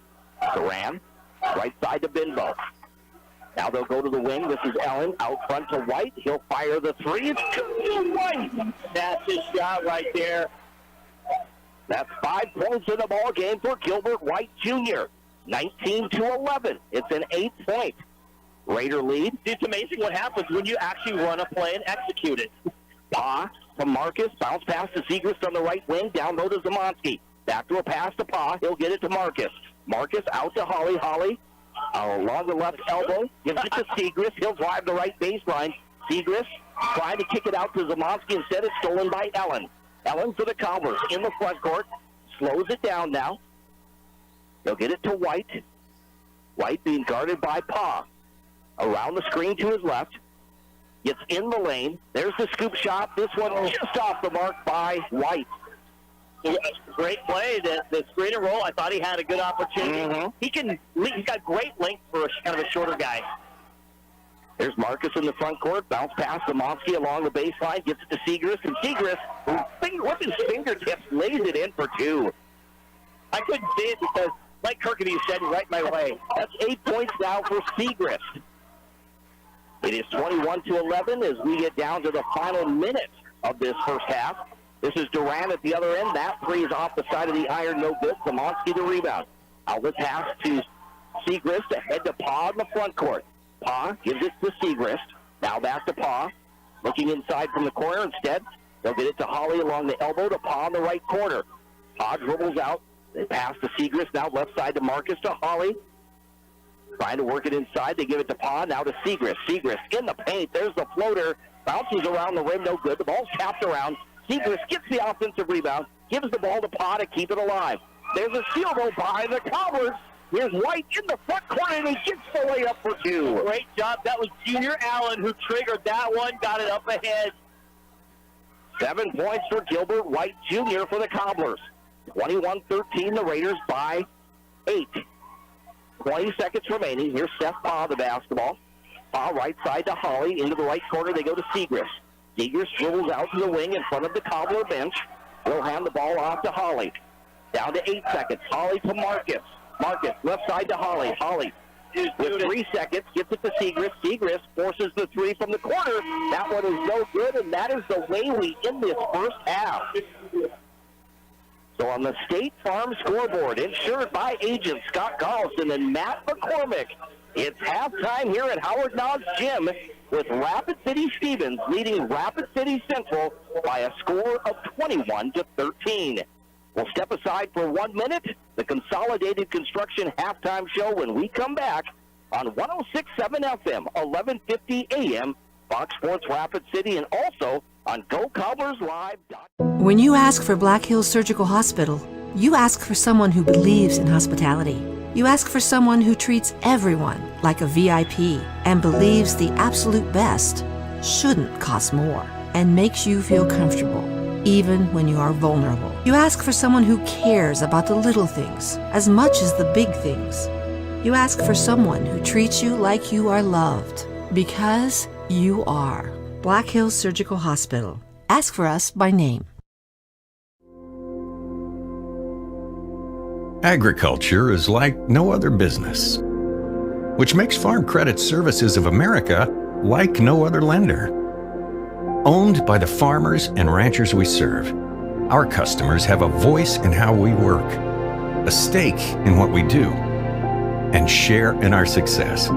Duran, right side to Binbo. Now they'll go to the wing. This is Allen out front to White. He'll fire the three. It's to White. That's his shot right there. That's 5 points in the ball game for Gilbert White Jr. 19-11. It's an 8-point Raider lead. It's amazing what happens when you actually run a play and execute it. Pa to Marcus. Bounce pass to Segrist on the right wing. Down low to Zamonski. Back to a pass to Pa. He'll get it to Marcus. Marcus out to Holly. Holly along the left elbow. Gives it to Segrist. He'll drive the right baseline. Segrist trying to kick it out to Zamonski. Instead, it's stolen by Ellen. Ellen for the Cobblers in the front court. Slows it down now. He'll get it to White. White being guarded by Pa. Around the screen to his left. Gets in the lane. There's the scoop shot. This one just off the mark by White. Great play. The screen and roll, I thought he had a good opportunity. He's got great length for kind of a shorter guy. There's Marcus in the front court. Bounce pass to Monsky along the baseline. Gets it to Segrist. And Segrist, with his fingertips, lays it in for two. I couldn't see it because Mike Kirkby said right my way. That's 8 points now for Segrist. It is 21-11 as we get down to the final minute of this first half. This is Durant at the other end. That three is off the side of the iron, no good. Zamonski the rebound. Outlet pass to Segrist, ahead to Pa in the front court. Pa gives it to Segrist. Now back to Pa. Looking inside from the corner instead. They'll get it to Holly along the elbow to Pa in the right corner. Pa dribbles out. They pass to Segrist. Now left side to Marcus to Holly. Trying to work it inside. They give it to Pa. Now to Segrist. Segrist in the paint. There's the floater. Bounces around the rim. No good. The ball's tapped around. Segrist gets the offensive rebound. Gives the ball to Pa to keep it alive. There's a steal though by the Cobblers. Here's White in the front corner, and he gets the layup for two. Great job. That was Junior Allen who triggered that one, got it up ahead. 7 points for Gilbert White Jr. for the Cobblers. 21-13, the Raiders by 8. 20 seconds remaining. Here's Seth Pa, the basketball. Pa right side to Holly. Into the right corner, they go to Segrist. Seegers dribbles out to the wing in front of the Cobbler bench. Will hand the ball off to Holly. Down to 8 seconds. Holly to Marcus. Marcus, left side to Holly. Holly with 3 seconds, gets it to Segrist. Segrist forces the three from the corner. That one is no good, and that is the way we end this first half. So on the State Farm scoreboard, insured by agent Scott Carlson and Matt McCormick, it's halftime here at Howard Nod's Gym with Rapid City Stevens leading Rapid City Central by a score of 21-13. We'll step aside for 1 minute. The Consolidated Construction halftime show when we come back on 106.7 FM, 1150 AM, Fox Sports Rapid City, and also on GoCobblersLive.com. When you ask for Black Hills Surgical Hospital, you ask for someone who believes in hospitality. You ask for someone who treats everyone like a VIP and believes the absolute best shouldn't cost more and makes you feel comfortable, even when you are vulnerable. You ask for someone who cares about the little things as much as the big things. You ask for someone who treats you like you are loved, because you are. Black Hills Surgical Hospital. Ask for us by name. Agriculture is like no other business, which makes Farm Credit Services of America like no other lender. Owned by the farmers and ranchers we serve, our customers have a voice in how we work, a stake in what we do, and share in our success.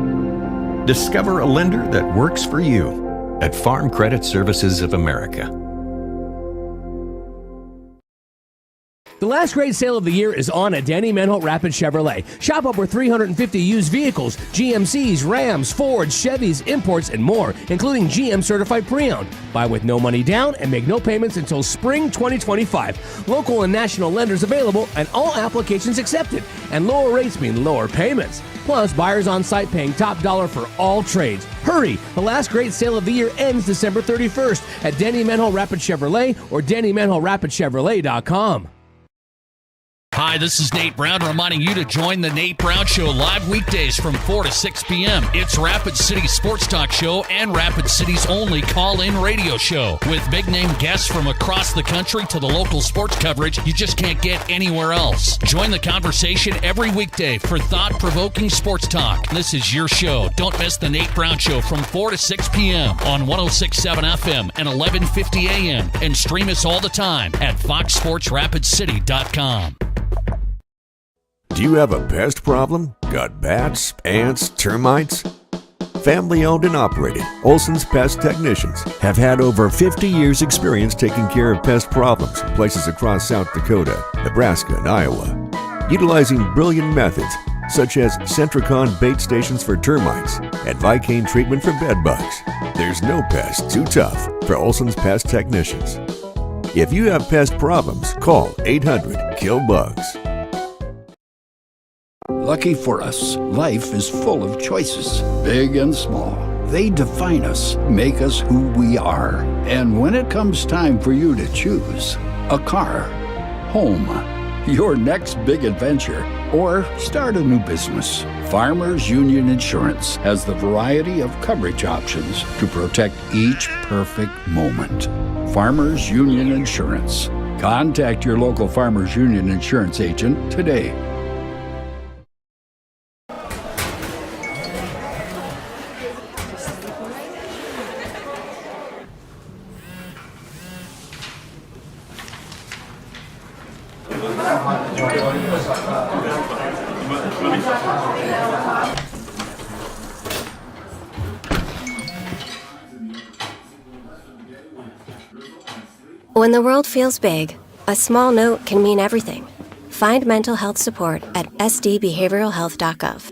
Discover a lender that works for you at Farm Credit Services of America. The last great sale of the year is on at Danny Manholt Rapid Chevrolet. Shop over 350 used vehicles, GMCs, Rams, Fords, Chevys, imports, and more, including GM certified pre-owned. Buy with no money down and make no payments until spring 2025. Local and national lenders available and all applications accepted. And lower rates mean lower payments. Plus, buyers on site paying top dollar for all trades. Hurry! The last great sale of the year ends December 31st at Danny Manholt Rapid Chevrolet or DannyManholtRapidChevrolet.com. Hi, this is Nate Brown reminding you to join the Nate Brown Show live weekdays from 4 to 6 p.m. It's Rapid City's sports talk show and Rapid City's only call-in radio show. With big-name guests from across the country to the local sports coverage you just can't get anywhere else. Join the conversation every weekday for thought-provoking sports talk. This is your show. Don't miss the Nate Brown Show from 4 to 6 p.m. on 106.7 FM and 1150 AM. And stream us all the time at foxsportsrapidcity.com. Do you have a pest problem? Got bats, ants, termites? Family owned and operated, Olson's Pest Technicians have had over 50 years experience taking care of pest problems in places across South Dakota, Nebraska, and Iowa. Utilizing brilliant methods such as Centricon bait stations for termites and Vicane treatment for bed bugs. There's no pest too tough for Olson's Pest Technicians. If you have pest problems, call 800-KILL-BUGS. Lucky for us, life is full of choices, big and small. They define us, make us who we are. And when it comes time for you to choose, a car, home, your next big adventure, or start a new business, Farmers Union Insurance has the variety of coverage options to protect each perfect moment. Farmers Union Insurance. Contact your local Farmers Union Insurance agent today. When the world feels big, a small note can mean everything. Find mental health support at sdbehavioralhealth.gov.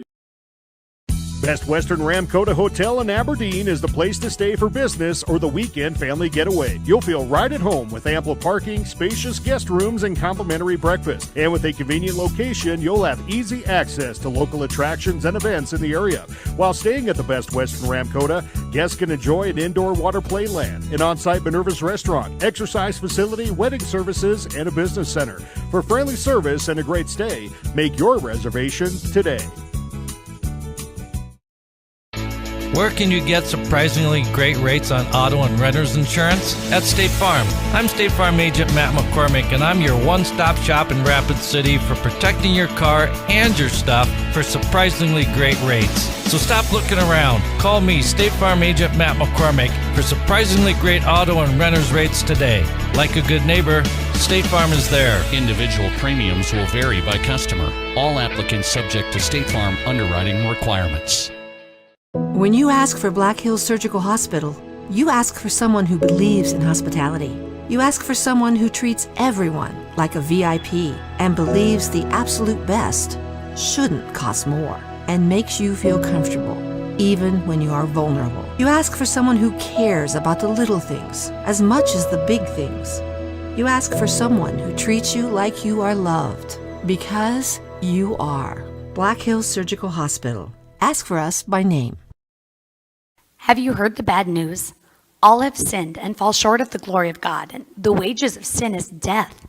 Best Western Ramkota Hotel in Aberdeen is the place to stay for business or the weekend family getaway. You'll feel right at home with ample parking, spacious guest rooms, and complimentary breakfast. And with a convenient location, you'll have easy access to local attractions and events in the area. While staying at the Best Western Ramkota, guests can enjoy an indoor water play land, an on-site Minerva's restaurant, exercise facility, wedding services, and a business center. For friendly service and a great stay, make your reservation today. Where can you get surprisingly great rates on auto and renter's insurance? At State Farm. I'm State Farm agent Matt McCormick, and I'm your one-stop shop in Rapid City for protecting your car and your stuff for surprisingly great rates. So stop looking around. Call me, State Farm agent Matt McCormick, for surprisingly great auto and renter's rates today. Like a good neighbor, State Farm is there. Individual premiums will vary by customer. All applicants subject to State Farm underwriting requirements. When you ask for Black Hills Surgical Hospital, you ask for someone who believes in hospitality. You ask for someone who treats everyone like a VIP and believes the absolute best shouldn't cost more and makes you feel comfortable, even when you are vulnerable. You ask for someone who cares about the little things as much as the big things. You ask for someone who treats you like you are loved, because you are. Black Hills Surgical Hospital. Ask for us by name. Have you heard the bad news? All have sinned and fall short of the glory of God, and the wages of sin is death.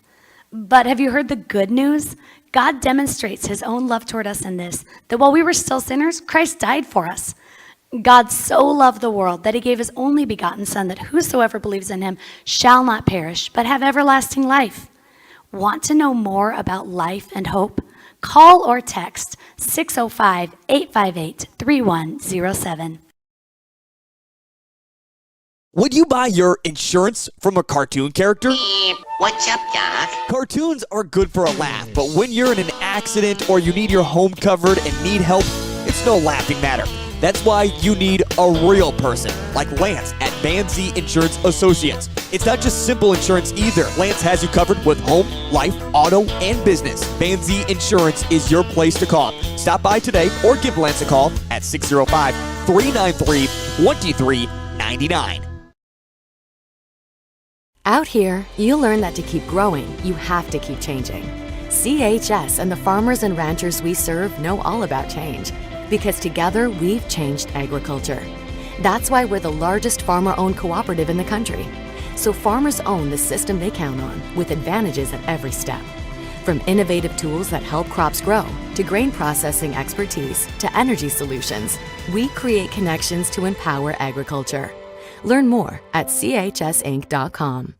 But have you heard the good news? God demonstrates his own love toward us in this, that while we were still sinners, Christ died for us. God so loved the world that he gave his only begotten Son, that whosoever believes in him shall not perish, but have everlasting life. Want to know more about life and hope? Call or text 605-858-3107. Would you buy your insurance from a cartoon character? What's up, Doc? Cartoons are good for a laugh, but when you're in an accident or you need your home covered and need help, it's no laughing matter. That's why you need a real person, like Lance at Van Z Insurance Associates. It's not just simple insurance either. Lance has you covered with home, life, auto, and business. Van Z Insurance is your place to call. Stop by today or give Lance a call at 605-393-2399. Out here, you'll learn that to keep growing, you have to keep changing. CHS and the farmers and ranchers we serve know all about change, because together we've changed agriculture. That's why we're the largest farmer-owned cooperative in the country. So farmers own the system they count on, with advantages at every step. From innovative tools that help crops grow, to grain processing expertise, to energy solutions, we create connections to empower agriculture. Learn more at chsinc.com.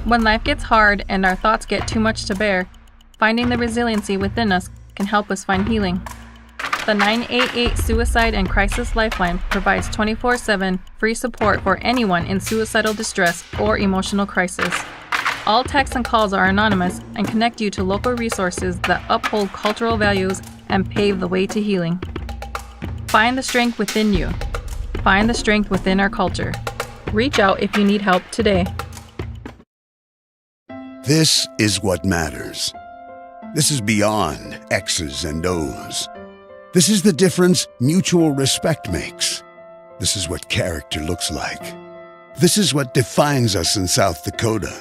When life gets hard and our thoughts get too much to bear, finding the resiliency within us can help us find healing. The 988 Suicide and Crisis Lifeline provides 24/7 free support for anyone in suicidal distress or emotional crisis. All texts and calls are anonymous and connect you to local resources that uphold cultural values and pave the way to healing. Find the strength within you. Find the strength within our culture. Reach out if you need help today. This is what matters. This is beyond X's and O's. This is the difference mutual respect makes. This is what character looks like. This is what defines us in South Dakota.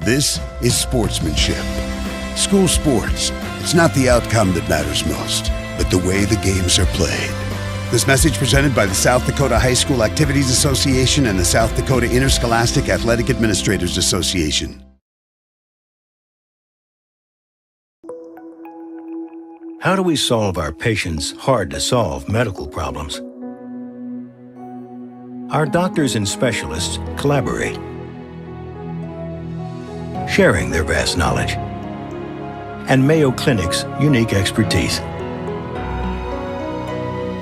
This is sportsmanship. School sports, it's not the outcome that matters most, but the way the games are played. This message presented by the South Dakota High School Activities Association and the South Dakota Interscholastic Athletic Administrators Association. How do we solve our patients' hard-to-solve medical problems? Our doctors and specialists collaborate, sharing their vast knowledge and Mayo Clinic's unique expertise.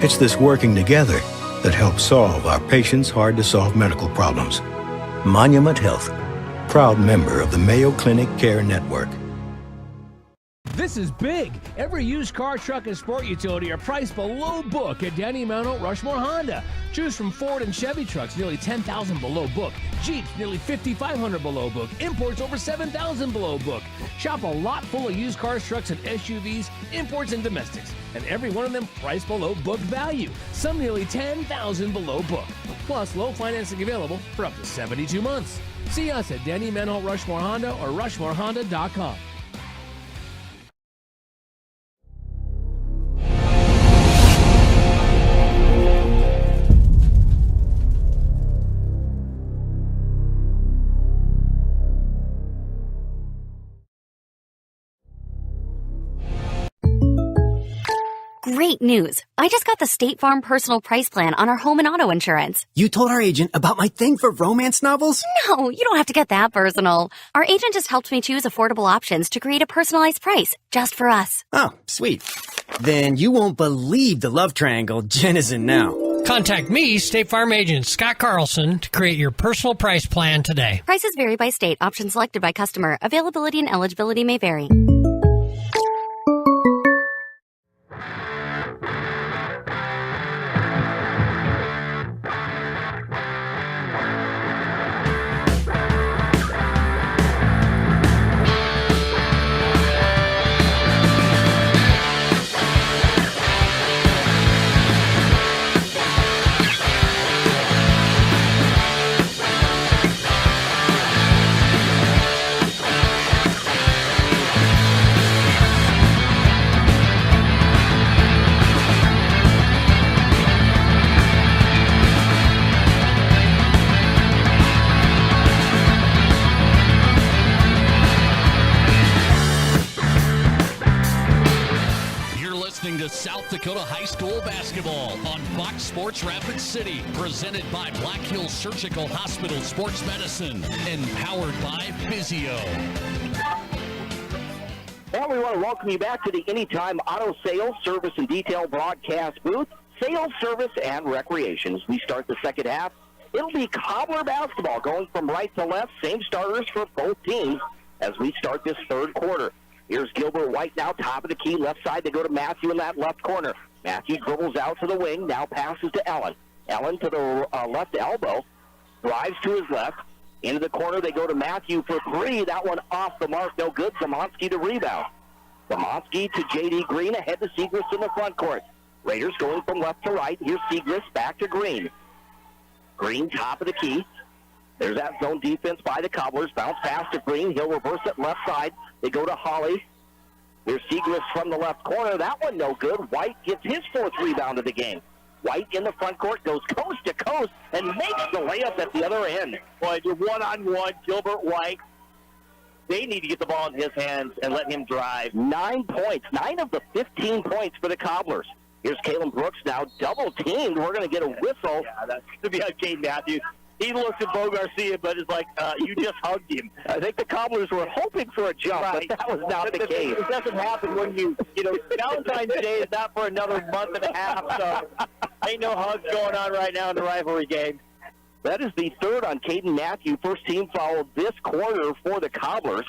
It's this working together that helps solve our patients' hard-to-solve medical problems. Monument Health, proud member of the Mayo Clinic Care Network. This is big. Every used car, truck, and sport utility are priced below book at Danny Mountain Rushmore Honda. Choose from Ford and Chevy trucks, nearly $10,000 below book. Jeeps, nearly $5,500 below book. Imports, over $7,000 below book. Shop a lot full of used cars, trucks, and SUVs, imports, and domestics. And every one of them priced below book value. Some nearly $10,000 below book. Plus, low financing available for up to 72 months. See us at Danny Manhole Rushmore Honda or RushmoreHonda.com. Great news. I just got the State Farm personal price plan on our home and auto insurance. You told our agent about my thing for romance novels? No, you don't have to get that personal. Our agent just helped me choose affordable options to create a personalized price just for us. Oh, sweet. Then you won't believe the love triangle Jen is in now. Contact me, State Farm agent Scott Carlson, to create your personal price plan today. Prices vary by state. Options selected by customer. Availability and eligibility may vary. South Dakota High School basketball on Fox Sports Rapid City, presented by Black Hills Surgical Hospital Sports Medicine and powered by Physio. Well, we want to welcome you back to the Anytime Auto Sales, Service, and Detail broadcast booth. Sales, service, and recreation. As we start the second half, it'll be Cobbler basketball going from right to left. Same starters for both teams as we start this third quarter. Here's Gilbert White now, top of the key, left side. They go to Matthew in that left corner. Matthew dribbles out to the wing, now passes to Ellen. Ellen to the left elbow, drives to his left. Into the corner, they go to Matthew for three. That one off the mark, no good. Zamonski to rebound. Zamonski to J.D. Green, ahead to Segrist in the front court. Raiders going from left to right. Here's Segrist back to Green. Green, top of the key. There's that zone defense by the Cobblers. Bounce pass to Green. He'll reverse it left side. They go to Holly. Here's Segrist from the left corner. That one no good. White gets his fourth rebound of the game. White in the front court goes coast to coast and makes the layup at the other end. Boy, you're one-on-one, Gilbert White. They need to get the ball in his hands and let him drive. 9 points. 9 of the 15 points for the Cobblers. Here's Kalen Brooks now double-teamed. We're going to get a whistle. Yeah, that's going to be on Cade Matthews. He looks at Bo Garcia, but it's like, you just hugged him. I think the Cobblers were hoping for a jump, right. But that was not the case. It doesn't happen when you know, Valentine's Day is not for another month and a half, so ain't no hugs going on right now in the rivalry game. That is the third on Caden Matthew. First team foul this quarter for the Cobblers.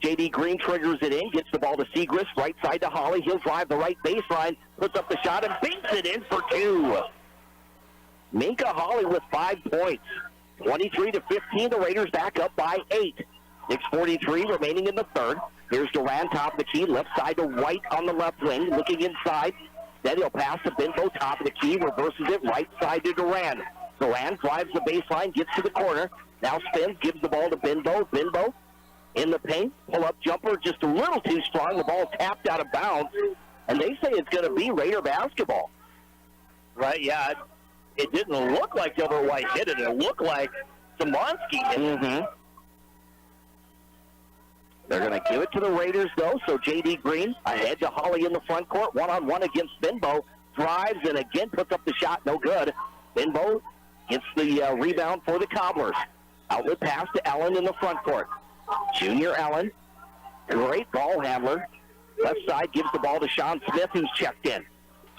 J.D. Green triggers it in, gets the ball to Segrist, right side to Holly. He'll drive the right baseline, puts up the shot, and beats it in for two. Minka Holly with 5 points. 23-15, the Raiders back up by 8. 6:43 remaining in the third. Here's Duran, top of the key, left side to White on the left wing, looking inside. Then he'll pass to Benbow, top of the key, reverses it, right side to Duran. Duran drives the baseline, gets to the corner, now spins, gives the ball to Benbow. Benbow in the paint, pull-up jumper, just a little too strong. The ball tapped out of bounds, and they say it's going to be Raider basketball. Right, yeah. It didn't look like Gilbert White hit it. It looked like Zamonski hit it. Mm-hmm. They're going to give it to the Raiders, though. So J.D. Green ahead to Holly in the front court. One-on-one against Benbow. Drives and again puts up the shot. No good. Benbow gets the rebound for the Cobblers. Outlet pass to Ellen in the front court. Junior Ellen, great ball handler. Left side gives the ball to Sean Smith, who's checked in.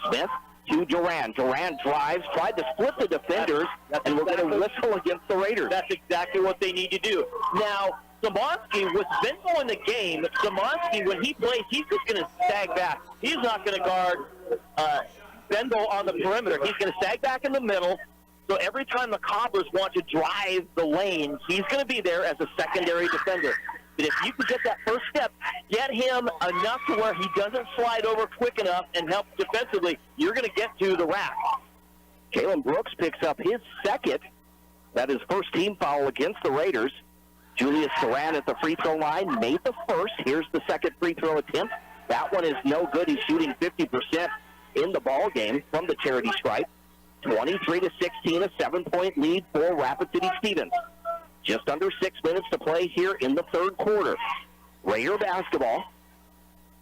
Smith to Duran. Duran drives, tried to split the defenders, and we're going to whistle against the Raiders. That's exactly what they need to do. Now, Zamonski, with Benbow in the game, Zamonski, when he plays, he's just going to sag back. He's not going to guard Benbow on the perimeter. He's going to sag back in the middle. So every time the Cobblers want to drive the lane, he's going to be there as a secondary defender. But if you can get that first step, get him enough to where he doesn't slide over quick enough and help defensively, you're going to get to the rack. Kalen Brooks picks up his second. That is first team foul against the Raiders. Julius Duran at the free throw line made the first. Here's the second free throw attempt. That one is no good. He's shooting 50% in the ball game from the charity stripe. 23-16, a 7-point lead for Rapid City Stevens. Just under 6 minutes to play here in the third quarter. Raider basketball.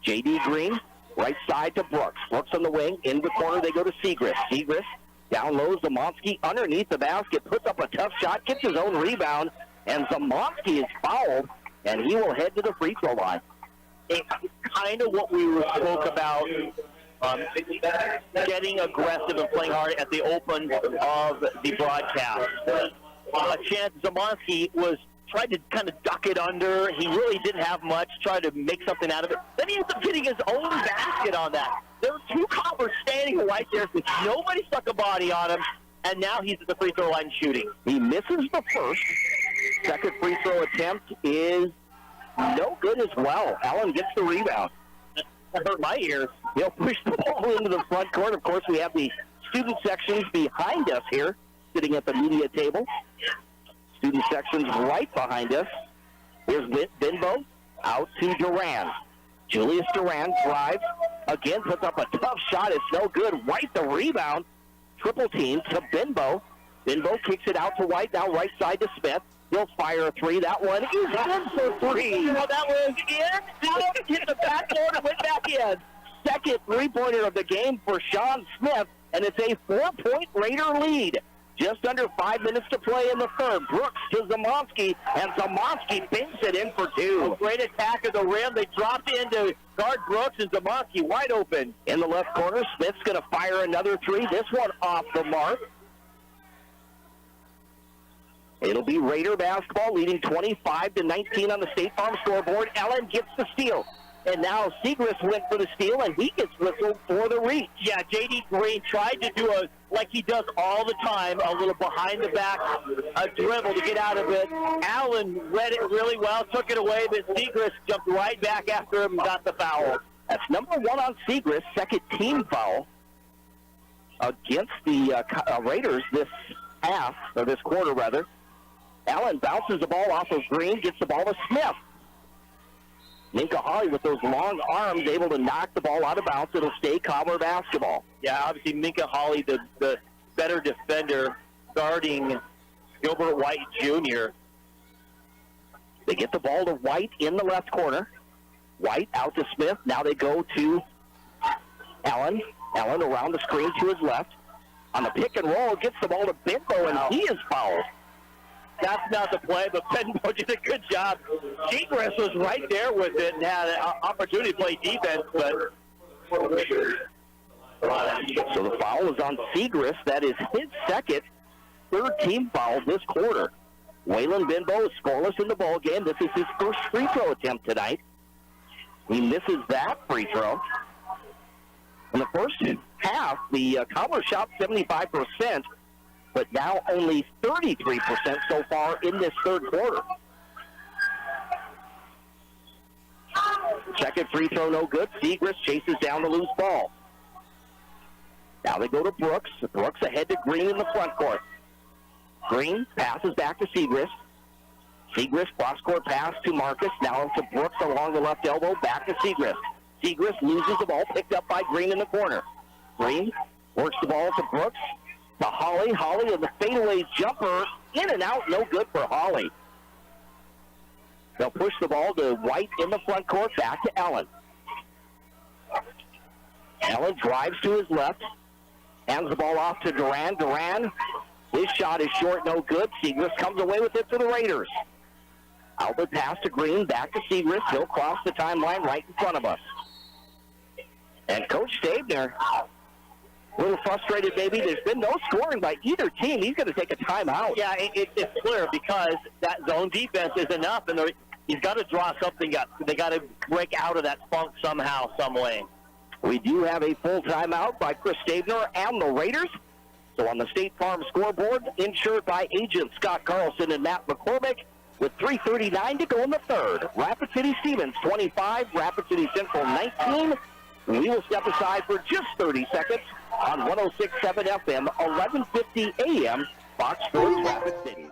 J.D. Green Right side to Brooks. Brooks on the wing. In the corner, they go to Segrist. Segrist down low. Zamonski underneath the basket. Puts up a tough shot. Gets his own rebound. And Zamonski is fouled. And he will head to the free throw line. It's kind of what we spoke about, getting aggressive and playing hard at the open of the broadcast. A chance Zamonski tried to kind of duck it under. He really didn't have much, tried to make something out of it. Then he ends up getting his own basket on that. There were two Coppers standing right there, so nobody stuck a body on him, and now he's at the free throw line shooting. He misses the first. Second free throw attempt is no good as well. Allen gets the rebound. That hurt my ears. He'll push the ball into the front court. Of course, we have the student sections behind us here, sitting at the media table. Student sections right behind us. Here's Binbo out to Duran. Julius Duran drives. Again, puts up a tough shot. It's no good. White the rebound. Triple team to Binbo. Binbo kicks it out to White. Now right side to Smith. He'll fire a three. That one is in for three. Well, that was in. Out, hit the backboard and went back in. Second three-pointer of the game for Sean Smith, and it's a 4-point Raider lead. Just under 5 minutes to play in the third. Brooks to Zamonski, and Zamonski banks it in for two. A great attack of the rim. They dropped into guard Brooks, and Zamonski wide open. In the left corner, Smith's going to fire another three. This one off the mark. It'll be Raider basketball, leading 25-19 on the State Farm scoreboard. Allen gets the steal. And now Segrist went for the steal, and he gets whistled for the reach. Yeah, J.D. Green tried to do like he does all the time, a little behind the back dribble to get out of it. Allen read it really well, took it away, but Segrist jumped right back after him and got the foul. That's number one on Segrist, second team foul against the Raiders this half, or this quarter rather. Allen bounces the ball off of Green, gets the ball to Smith. Minka Hawley with those long arms able to knock the ball out of bounds. It'll stay Cobbler basketball. Yeah, obviously Minka Hawley, the better defender, guarding Gilbert White Jr. They get the ball to White in the left corner. White out to Smith. Now they go to Allen. Allen around the screen to his left. On the pick and roll, gets the ball to Binbo, and he is fouled. That's not the play, but Benbo did a good job. Segrist was right there with it and had an opportunity to play defense, but... So the foul is on Segrist. That is his second, third team foul this quarter. Waylon Binbo is scoreless in the ball game. This is his first free throw attempt tonight. He misses that free throw. In the first half, the Cobbler shot 75%. But now only 33% so far in this third quarter. Second free throw, no good. Segrist chases down the loose ball. Now they go to Brooks. Brooks ahead to Green in the front court. Green passes back to Segrist. Segrist cross-court pass to Marcus. Now to Brooks along the left elbow. Back to Segrist. Segrist loses the ball, picked up by Green in the corner. Green works the ball to Brooks. To Hawley. Hawley with the fadeaway jumper. In and out, no good for Hawley. They'll push the ball to White in the front court. Back to Allen. Allen drives to his left. Hands the ball off to Duran. Duran, his shot is short, no good. Segrist comes away with it for the Raiders. Outlet pass to Green. Back to Segrist. He'll cross the timeline right in front of us. And Coach Stabner, a little frustrated maybe. There's been no scoring by either team. He's going to take a timeout. Yeah, it's clear because that zone defense is enough, and he's got to draw something up. They got to break out of that funk somehow, some way. We do have a full timeout by Chris Stabner and the Raiders. So on the State Farm scoreboard, insured by agent Scott Carlson and Matt McCormick, with 3:39 to go in the third. Rapid City Stevens 25, Rapid City Central 19. We will step aside for just 30 seconds on 106.7 FM, 1150 AM, Fox Sports Rapid City.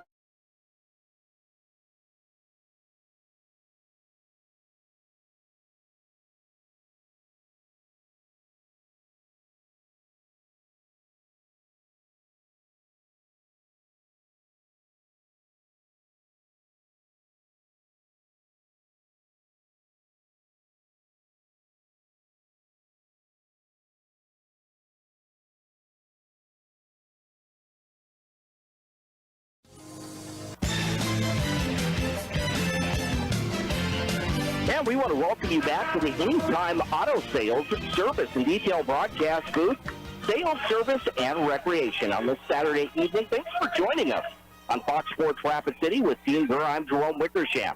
we want to welcome you back to the Anytime Auto Sales, Service, and Detail Broadcast booth, sales, service, and recreation on this Saturday evening. Thanks for joining us on Fox Sports Rapid City with Dean Gurr. I'm Jerome Wickersham.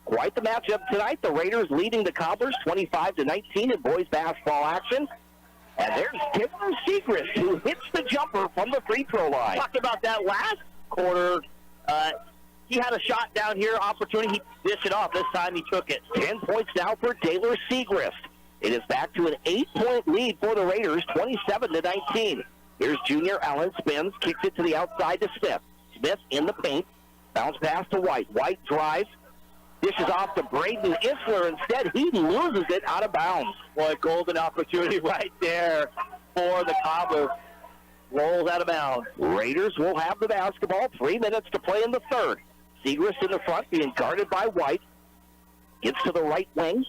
Quite the matchup tonight. The Raiders leading the Cobblers 25-19 in boys basketball action. And there's Taylor Segrist, who hits the jumper from the free throw line. Talked about that last quarter. He had a shot down here, opportunity. He dished it off. This time he took it. 10 points now for Taylor Segrist. It is back to an 8-point lead for the Raiders, 27-19. Here's junior Allen, spins, kicks it to the outside to Smith. Smith in the paint, bounce pass to White. White drives, dishes off to Braden Isler. Instead, he loses it out of bounds. Boy, golden opportunity right there for the Cobblers. Rolls out of bounds. Raiders will have the basketball. 3 minutes to play in the third. Segrist in the front, being guarded by White. Gets to the right wing.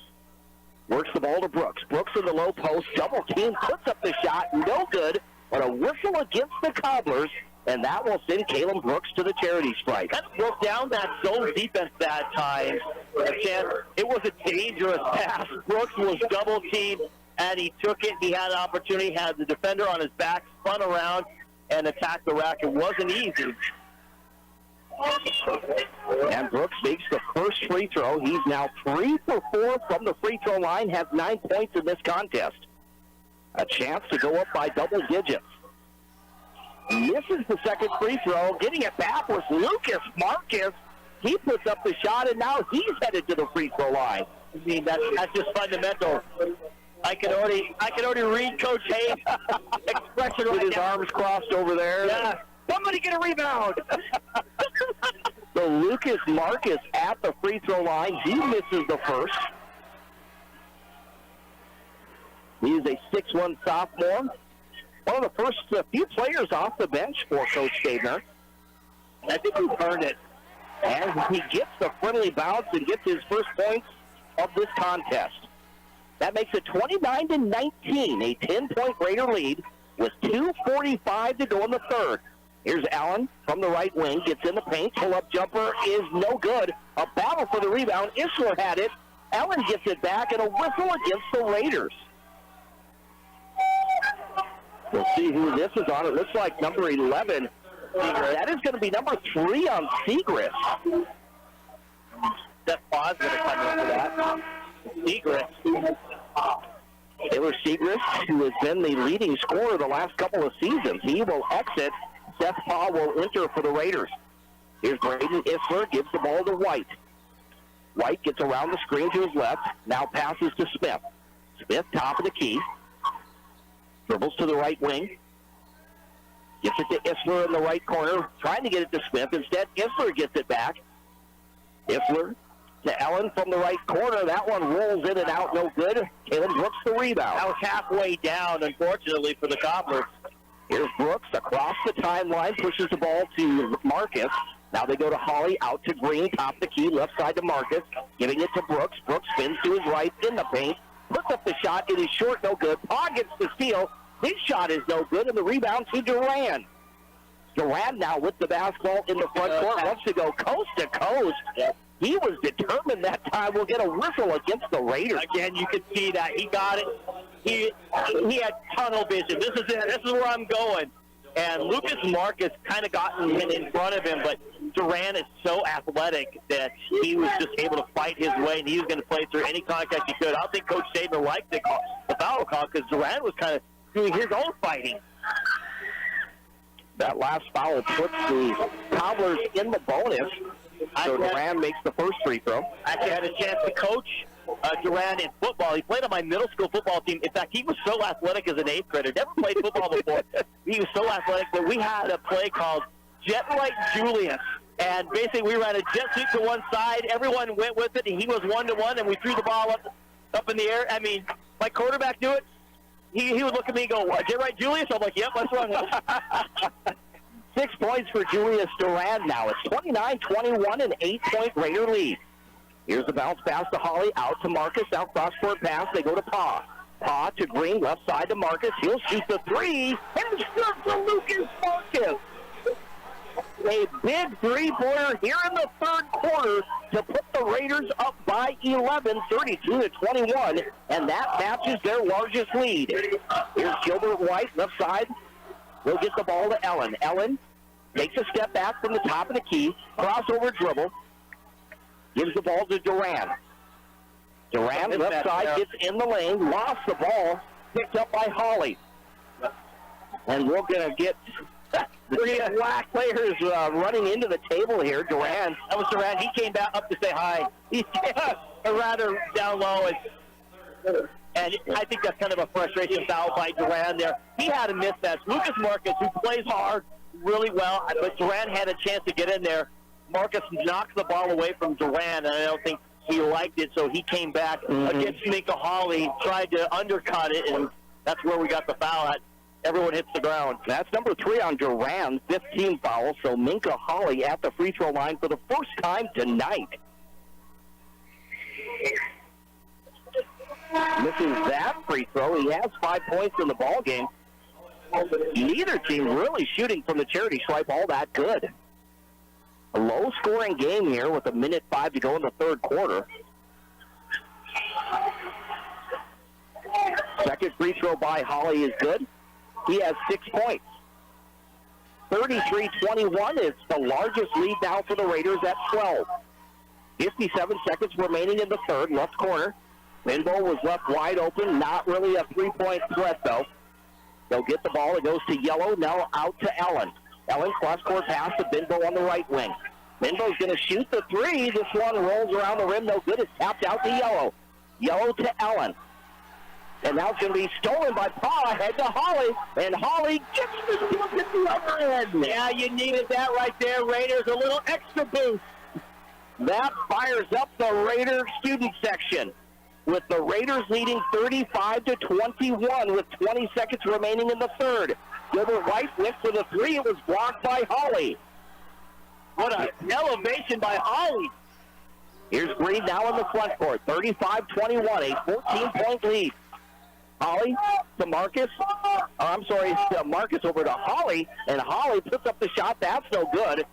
Works the ball to Brooks. Brooks in the low post. Double team. Puts up the shot. No good. But a whistle against the Cobblers. And that will send Caleb Brooks to the charity stripe. Kind of broke down that zone defense that time. It was a dangerous pass. Brooks was double teamed, and he took it. He had an opportunity, had the defender on his back, spun around, and attacked the rack. It wasn't easy. And Brooks makes the first free throw. He's now 3 for 4 from the free throw line, has 9 points in this contest. A chance to go up by double digits. Misses the second free throw. Getting it back was Lucas Marcus. He puts up the shot, and now he's headed to the free throw line. I mean, that's just fundamental. I can already read Coach Hayes' expression with right his now. arms crossed over there. Yeah. Somebody get a rebound. So Lucas Marcus at the free throw line. He misses the first. He is a 6'1" sophomore. One of the first few players off the bench for Coach Stabner. I think he's earned it. And he gets the friendly bounce and gets his first points of this contest. That makes it 29-19, a 10-point Raider lead with 2:45 to go in the third. Here's Allen from the right wing, gets in the paint. Pull-up jumper is no good. A battle for the rebound. Isler had it. Allen gets it back, and a whistle against the Raiders. We'll see who this is on. It looks like number 11. That is going to be number 3 on Segrist. Steph Pa's going to come in for that. Segrist. Taylor Segrist, who has been the leading scorer the last couple of seasons. He will exit. Seth Pa will enter for the Raiders. Here's Braden Isler, gives the ball to White. White gets around the screen to his left, now passes to Smith. Smith, top of the key. Dribbles to the right wing. Gets it to Isler in the right corner, trying to get it to Smith. Instead, Isler gets it back. Isler to Allen from the right corner. That one rolls in and out, no good. Caleb Brooks the rebound. That was halfway down, unfortunately, for the Cobblers. Here's Brooks across the timeline, pushes the ball to Marcus. Now they go to Holly, out to Green, top the key, left side to Marcus, giving it to Brooks. Brooks spins to his right in the paint, puts up the shot. It is short, no good. Pa gets the steal. His shot is no good, and the rebound to Duran. Duran now with the basketball in the front court, wants to go coast to coast. He was determined that time. We'll get a whistle against the Raiders. Again, you can see that. He got it. He had tunnel vision. This is it. This is where I'm going. And Lucas Marcus kind of got in front of him, but Duran is so athletic that he was just able to fight his way, and he was going to play through any contact he could. I don't think Coach Stabner liked the foul call because Duran was kind of doing his own fighting. That last foul puts the Cobblers in the bonus. So Duran makes the first free throw. I actually had a chance to coach Duran in football. He played on my middle school football team. In fact, he was so athletic as an 8th grader. Never played football before. He was so athletic that we had a play called Jet Right Julius. And basically we ran a jet sweep to one side. Everyone went with it, and he was 1-to-1, and we threw the ball up in the air. I mean, my quarterback knew it. He would look at me and go, Jet Right Julius? I'm like, yep, that's wrong. 6 points for Julius Duran now. It's 29-21, an 8-point Raider lead. Here's the bounce pass to Holly, out to Marcus, out cross-court pass. They go to Pa. Pa to Green, left side to Marcus. He'll shoot the three, and it's good for Lucas Marcus. A big three-pointer here in the third quarter to put the Raiders up by 11, 32-21, and that matches their largest lead. Here's Gilbert White, left side. Will get the ball to Ellen. Ellen takes a step back from the top of the key, crossover dribble, gives the ball to Duran. Duran, left side, gets in the lane, lost the ball, picked up by Holly. And we're going to get three black players running into the table here. Duran. That was Duran. He came back up to say hi. He's rather down low. And I think that's kind of a frustration foul by Duran there. He had a mismatch. Lucas Marcus, who plays hard really well, but Duran had a chance to get in there. Marcus knocked the ball away from Duran, and I don't think he liked it, so he came back against Minka Hawley, tried to undercut it, and that's where we got the foul at. Everyone hits the ground. That's number 3 on Duran, 15 fouls. So Minka Hawley at the free throw line for the first time tonight. Misses that free throw. He has 5 points in the ball game. Neither team really shooting from the charity stripe all that good. A low-scoring game here with 1:05 to go in the third quarter. Second free throw by Hawley is good. He has 6 points. 33-21 is the largest lead now for the Raiders at 12. 57 seconds remaining in the third, left corner. Benbow was left wide open, not really a three-point threat, though. They'll get the ball. It goes to Yellow, now out to Ellen. Ellen cross-court pass to Benbow on the right wing. Benbow's going to shoot the three. This one rolls around the rim, no good. It's tapped out to Yellow. Yellow to Ellen. And now it's going to be stolen by Paul, ahead to Holly, and Holly gets the boost at the other end. Yeah, you needed that right there, Raiders, a little extra boost. That fires up the Raider student section, with the Raiders leading 35-21 with 20 seconds remaining in the third. Gilbert White went for the three. It was blocked by Holly. What an elevation by Holly. Here's Green now in the front court, 35-21, a 14-point lead. Holly to Marcus. Marcus over to Holly, and Holly puts up the shot. That's no good.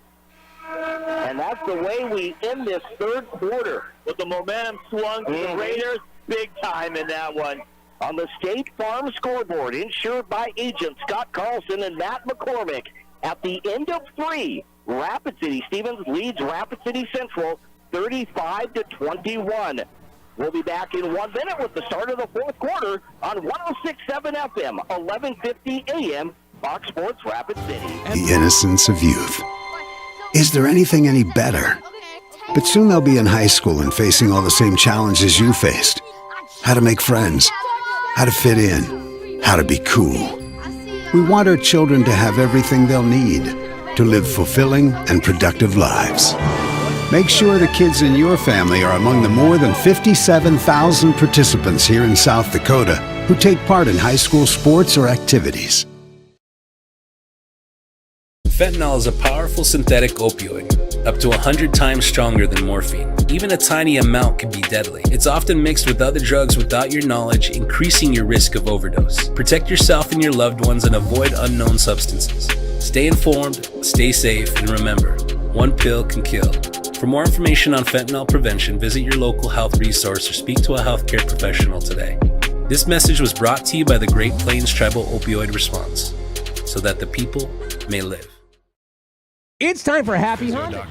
And that's the way we end this third quarter. With the momentum swung to the Raiders, big time in that one. On the State Farm scoreboard, insured by agents Scott Carlson and Matt McCormick. At the end of 3, Rapid City Stevens leads Rapid City Central 35-21. We'll be back in 1 minute with the start of the fourth quarter on 106.7 FM, 1150 AM, Fox Sports Rapid City. The innocence of youth. Is there anything any better? But soon they'll be in high school and facing all the same challenges you faced. How to make friends, how to fit in, how to be cool. We want our children to have everything they'll need to live fulfilling and productive lives. Make sure the kids in your family are among the more than 57,000 participants here in South Dakota who take part in high school sports or activities. Fentanyl is a powerful synthetic opioid, up to 100 times stronger than morphine. Even a tiny amount can be deadly. It's often mixed with other drugs without your knowledge, increasing your risk of overdose. Protect yourself and your loved ones and avoid unknown substances. Stay informed, stay safe, and remember, one pill can kill. For more information on fentanyl prevention, visit your local health resource or speak to a healthcare professional today. This message was brought to you by the Great Plains Tribal Opioid Response, so that the people may live. It's time for Happy Honda.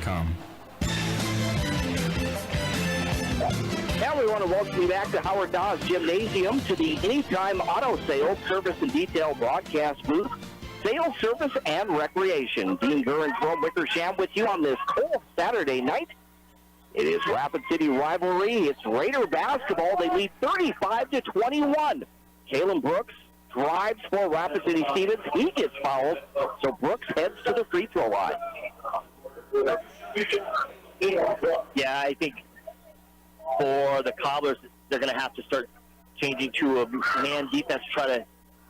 Now we want to welcome you back to Howard Dawes Gymnasium to the Anytime Auto Sales Service and Detail broadcast booth. Sales, service, and recreation. Dean Gurren from Wickersham with you on this cold Saturday night. It is Rapid City rivalry. It's Raider basketball. They lead 35-21. Kalen Brooks drives for Rapid City Stevens. He gets fouled, so Brooks heads to the free throw line. Yeah, I think for the Cobblers, they're going to have to start changing to a man defense, try to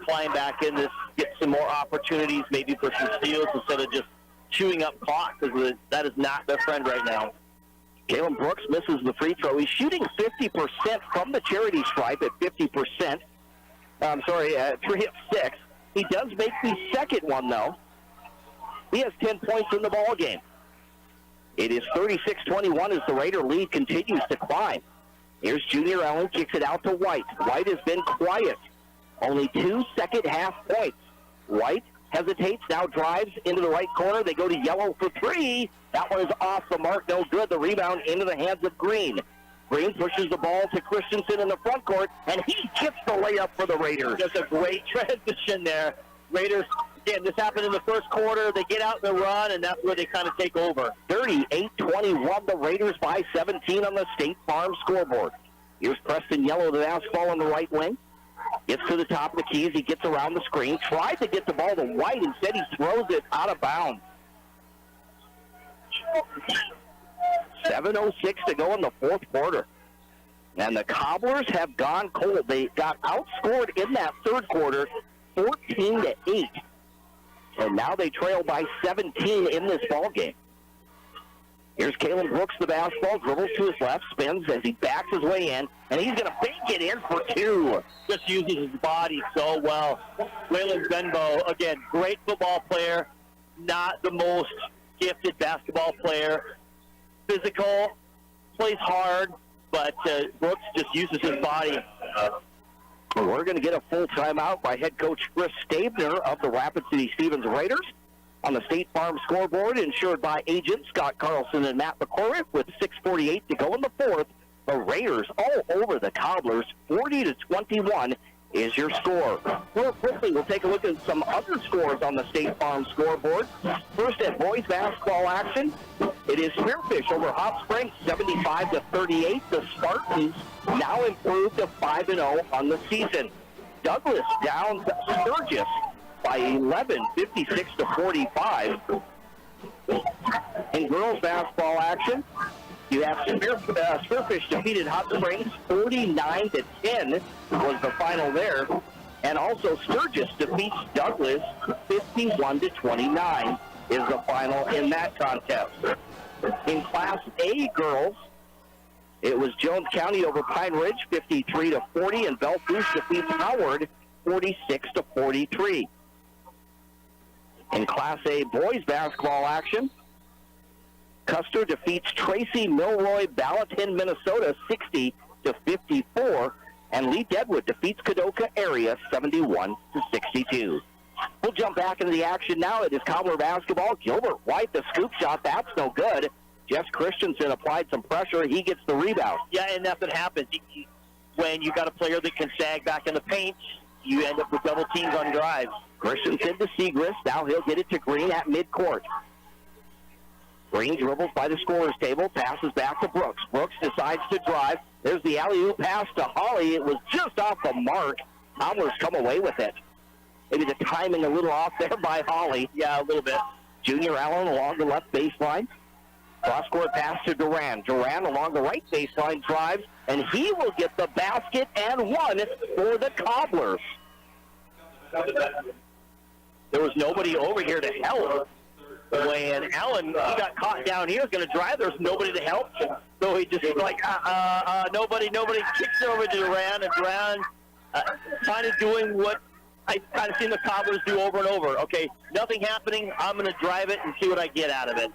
climb back in this, get some more opportunities, maybe for some steals instead of just chewing up clock, because that is not their friend right now. Kalen Brooks misses the free throw. He's shooting 50% from the charity stripe at 50%. 3 of 6. He does make the second one, though. He has 10 points in the ball game. It is 36-21 as the Raider lead continues to climb. Here's Junior Allen, kicks it out to White. White has been quiet. Only 2 second-half points. White hesitates, now drives into the right corner. They go to Yellow for 3. That one is off the mark, no good. The rebound into the hands of Green. Green pushes the ball to Christensen in the front court, and he gets the layup for the Raiders. Just a great transition there. Raiders, again, this happened in the first quarter. They get out in the run, and that's where they kind of take over. 38-21, the Raiders by 17 on the State Farm scoreboard. Here's Preston Yellow, the basketball on the right wing. Gets to the top of the keys. He gets around the screen. Tried to get the ball to White. Instead, he throws it out of bounds. 7:06 to go in the fourth quarter. And the Cobblers have gone cold. They got outscored in that third quarter, 14-8. And now they trail by 17 in this ball game. Here's Kalen Brooks, the basketball, dribbles to his left, spins as he backs his way in, and he's going to bank it in for 2. Just uses his body so well. Waylon Benbow, again, great football player, not the most gifted basketball player. Physical, plays hard, but Brooks just uses his body. We're going to get a full timeout by head coach Chris Stabner of the Rapid City Stevens Raiders. On the State Farm scoreboard, insured by agents Scott Carlson and Matt McCormick, with 6:48 to go in the fourth. The Raiders all over the Cobblers, 40-21 is your score. Real quickly, we'll take a look at some other scores on the State Farm scoreboard. First at boys basketball action, it is Spearfish over Hot Springs, 75-38. The Spartans now improved to 5-0 on the season. Douglas down Sturgis by 11, 56-45. In girls basketball action, you have Spearfish defeated Hot Springs 49-10 was the final there. And also Sturgis defeats Douglas 51-29 is the final in that contest. In Class A girls, it was Jones County over Pine Ridge 53-40, and Belfouche defeats Howard 46-43. In Class A boys basketball action, Custer defeats Tracy Milroy Ballatin, Minnesota 60-54, and Lee Deadwood defeats Kadoka area 71-62. We'll jump back into the action now. It is Cobbler basketball. Gilbert White, the scoop shot, that's no good. Jess Christensen applied some pressure. He gets the rebound. Yeah, and that's what happens. When you got a player that can sag back in the paint, you end up with double teams on drives. Christensen to Segrist. Now he'll get it to Green at midcourt. Green dribbles by the scorer's table, passes back to Brooks. Brooks decides to drive. There's the alley-oop pass to Holly. It was just off the mark. Tomler's come away with it. Maybe the timing a little off there by Holly. Yeah, a little bit. Junior Allen along the left baseline. Cross-court pass to Duran. Duran along the right baseline drives, and he will get the basket and one for the Cobblers. There was nobody over here to help. When Allen got caught down here, was going to drive, there's nobody to help. So he just like, nobody kicks over to Duran, and Duran kind of doing what I kind of seen the Cobblers do over and over. Okay, nothing happening. I'm going to drive it and see what I get out of it.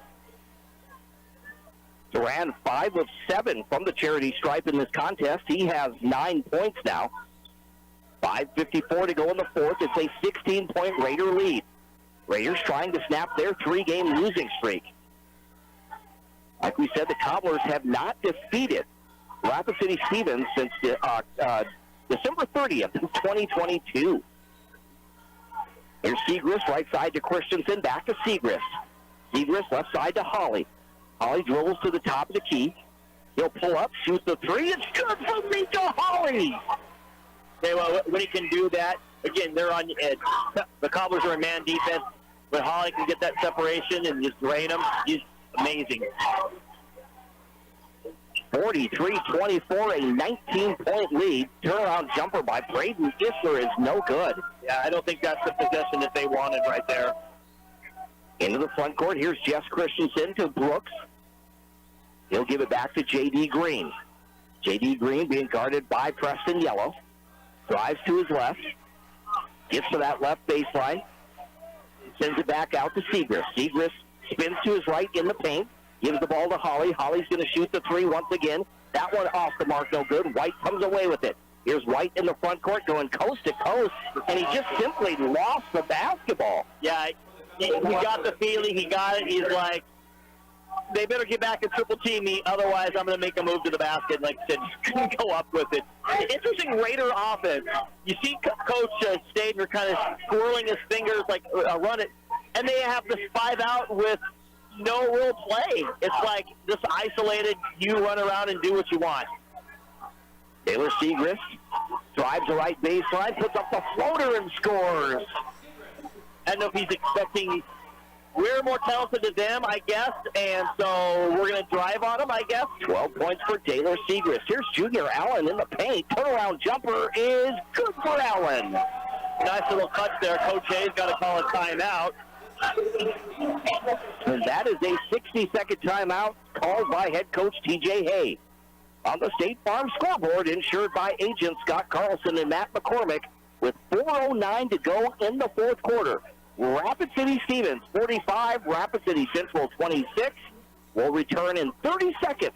Duran 5 of 7 from the charity stripe in this contest. He has 9 points now. 5:54 to go in the fourth. It's a 16-point Raider lead. Raiders trying to snap their 3-game losing streak. Like we said, the Cobblers have not defeated Rapid City Stevens since December 30th, 2022. Here's Segrist, right side to Christensen, back to Segrist. Segrist, left side to Holly. Holly dribbles to the top of the key. He'll pull up, shoot the three. It's good for Mika Holly. Okay, well, when he can do that, again, they're on edge. The Cobblers are in man defense. When Holly can get that separation and just drain them, he's amazing. 43-24, a 19-point lead. Turnaround jumper by Braden Isler is no good. Yeah, I don't think that's the possession that they wanted right there. Into the front court, here's Jess Christensen to Brooks. He'll give it back to J.D. Green. J.D. Green being guarded by Preston Yellow. Drives to his left. Gets to that left baseline. Sends it back out to Segrist. Segrist spins to his right in the paint. Gives the ball to Holly. Holly's going to shoot the three once again. That one off the mark, no good. White comes away with it. Here's White in the front court going coast to coast, and he just simply lost the basketball. Yeah, he got the feeling. He got it. He's like, they better get back and triple team me, otherwise I'm going to make a move to the basket. Like I said, just couldn't go up with it. Interesting Raider offense. You see Coach Stader kind of swirling his fingers like run it, and they have this 5 out with no real play. It's like just isolated, you run around and do what you want. Taylor Segrist drives the right baseline, puts up the floater and scores. I don't know if he's expecting, we're more talented than them, I guess, and so we're going to drive on them, I guess. 12 points for Taylor Segrist. Here's Junior Allen in the paint. Turnaround jumper is good for Allen. Nice little touch there. Coach Hayes got to call a timeout. And that is a 60-second timeout called by head coach T.J. Hay. On the State Farm scoreboard, insured by agents Scott Carlson and Matt McCormick, with 4:09 to go in the fourth quarter. Rapid City Stevens 45, Rapid City Central 26. We'll return in 30 seconds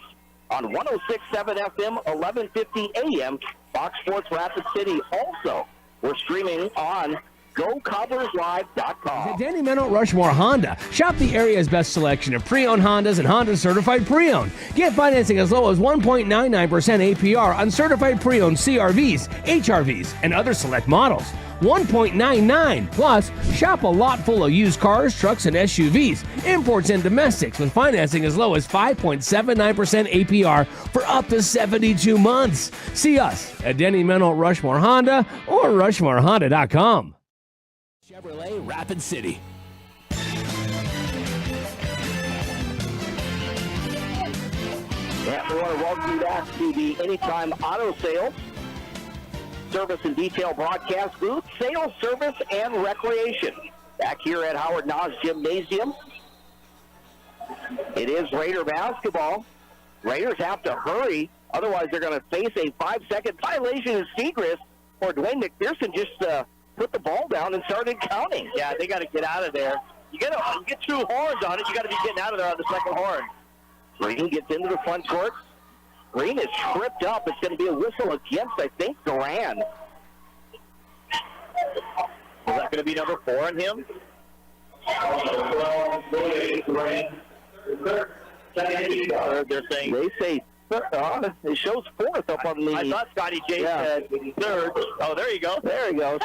on 106.7 FM, 1150 AM, Fox Sports Rapid City. Also, we're streaming on GoCobblersLive.com. At Danny Meno Rushmore Honda, shop the area's best selection of pre-owned Hondas and Honda certified pre-owned. Get financing as low as 1.99% APR on certified pre-owned CRVs, HRVs, and other select models. 1.99. Plus, shop a lot full of used cars, trucks, and SUVs, imports and domestics, with financing as low as 5.79% APR for up to 72 months. See us at Denny Meno Rushmore Honda or RushmoreHonda.com. Chevrolet Rapid City. Yeah, we want to welcome you back to the Anytime Auto Sales Service and Detail Broadcast Booth, Sales, Service, and Recreation. Back here at Howard Nas Gymnasium. It is Raider basketball. Raiders have to hurry, otherwise they're going to face a 5-second violation of Segrist, or Dwayne McPherson just put the ball down and started counting. Yeah, they got to get out of there. You get 2 horns on it, you got to be getting out of there on the second horn. Green gets into the front court. Green is tripped up. It's going to be a whistle against, I think, Duran. Is that going to be number 4 on him? They're saying. They say it shows 4th up on the. I thought Scotty J said 3rd. Oh, there you go. There he goes.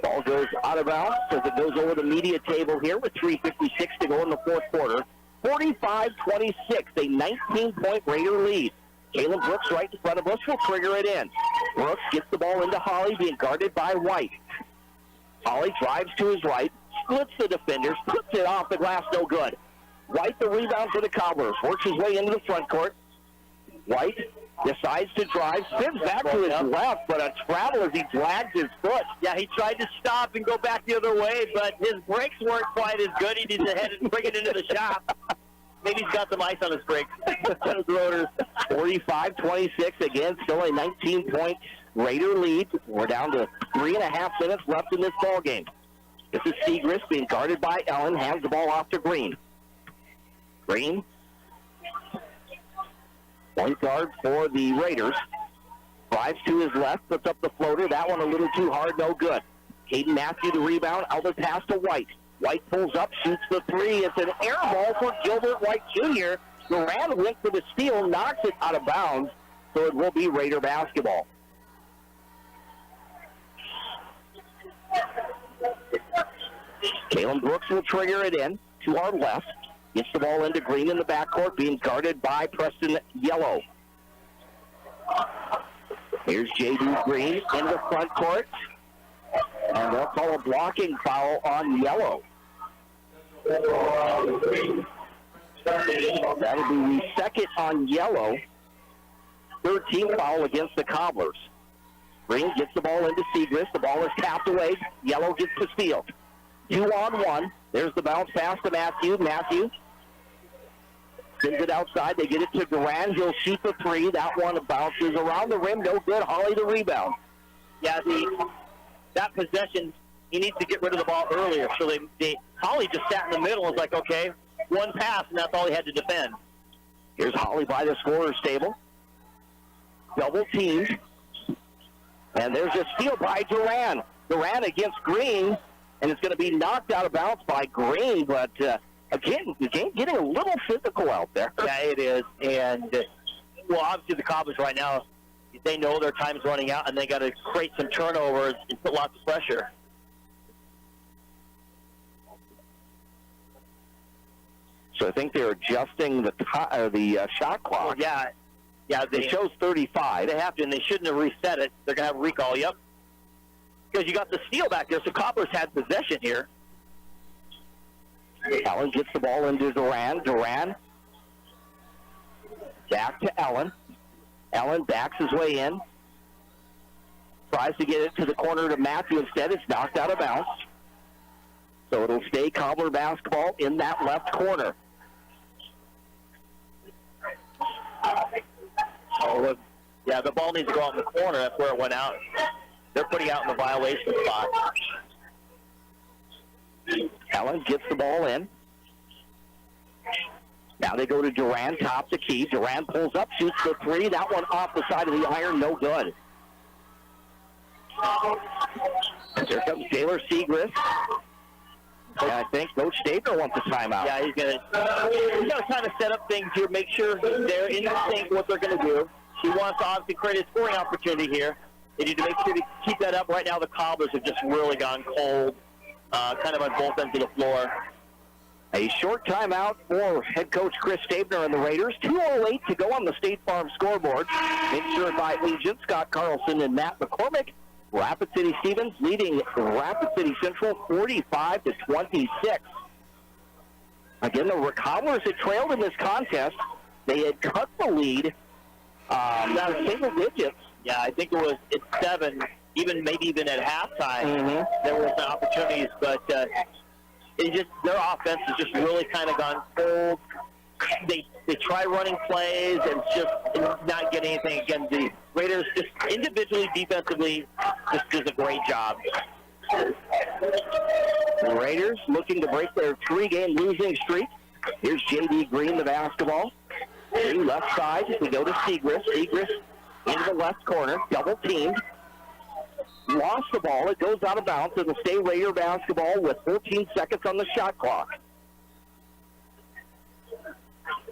Ball goes out of bounds as it goes over the media table here with 3:56 to go in the fourth quarter. 45-26, a 19-point Raider lead. Caleb Brooks right in front of us will trigger it in. Brooks gets the ball into Holly, being guarded by White. Holly drives to his right, splits the defenders, puts it off the glass, no good. White, the rebound for the Cobblers, works his way into the front court. White decides to drive, spins back to his left, but a travel as he drags his foot. Yeah, he tried to stop and go back the other way, but his brakes weren't quite as good. He needs to head and bring it into the shop. Maybe he's got some ice on his brakes. Those rotors. 45-26, again, still a 19-point Raider lead. We're down to 3.5 minutes left in this ball game. This is Segrist being guarded by Ellen, hands the ball off to Green. Green, point guard for the Raiders, drives to his left, puts up the floater. That one a little too hard, no good. Caden Matthew the rebound, outlet pass to White. White pulls up, shoots the three. It's an air ball for Gilbert White Jr. Duran went for the steal, knocks it out of bounds, so it will be Raider basketball. Kalen Brooks will trigger it in to our left. Gets the ball into Green in the backcourt, being guarded by Preston Yellow. Here's J.D. Green in the front court. And they'll call a blocking foul on Yellow. That'll be the second on Yellow. 13th foul against the Cobblers. Green gets the ball into Segrist. The ball is tapped away. Yellow gets the steal. 2-on-1. There's the bounce pass to Matthew. Matthew sends it outside. They get it to Duran. He'll shoot the three. That one bounces around the rim. No good. Holly the rebound. Yeah, that possession he needs to get rid of the ball earlier. So Holly just sat in the middle and was like, okay, one pass, and that's all he had to defend. Here's Holly by the scorer's table. Double teamed. And there's a steal by Duran. Duran against Green, and it's going to be knocked out of bounds by Green. But, again, the game getting a little physical out there. Yeah, it is. And, well, obviously the Cobblers right now, they know their time's running out, and they got to create some turnovers and put lots of pressure. So I think they're adjusting the shot clock. Well, yeah, it shows 35. They have to, and they shouldn't have reset it. They're going to have a recall, yep. Because you got the steal back there, so Cobblers had possession here. Allen gets the ball into Duran. Duran back to Allen. Allen backs his way in. Tries to get it to the corner to Matthew. Instead, it's knocked out of bounds. So it'll stay Cobbler basketball in that left corner. Oh, yeah, the ball needs to go out in the corner. That's where it went out. They're putting out in the violation spot. Allen gets the ball in. Now they go to Duran, top the key. Duran pulls up, shoots the three. That one off the side of the iron, no good. Here comes Taylor Segrist. And I think Coach Stabler wants a timeout. Yeah, he's going to kind of set up things here, make sure they're in sync what they're going to do. He wants to obviously create a scoring opportunity here. They need to make sure to keep that up. Right now the Cobblers have just really gone cold, kind of on both ends of the floor. A short timeout for head coach Chris Stabner and the Raiders. 2:08 to go on the State Farm scoreboard. Insured by agents Scott Carlson and Matt McCormick. Rapid City Stevens leading Rapid City Central 45-26. Again, the Cobblers had trailed in this contest. They had cut the lead down to single digits. Yeah, I think it's 7, maybe even at halftime. There were some opportunities, but their offense has just really kind of gone cold. They try running plays and just not get anything. Again, the Raiders just individually, defensively, just does a great job. The Raiders looking to break their 3-game losing streak. Here's J.D. Green, the basketball. Green left side. We go to Segrist. Segrist into the left corner, double teamed. Lost the ball. It goes out of bounds. It'll stay Raider basketball with 14 seconds on the shot clock.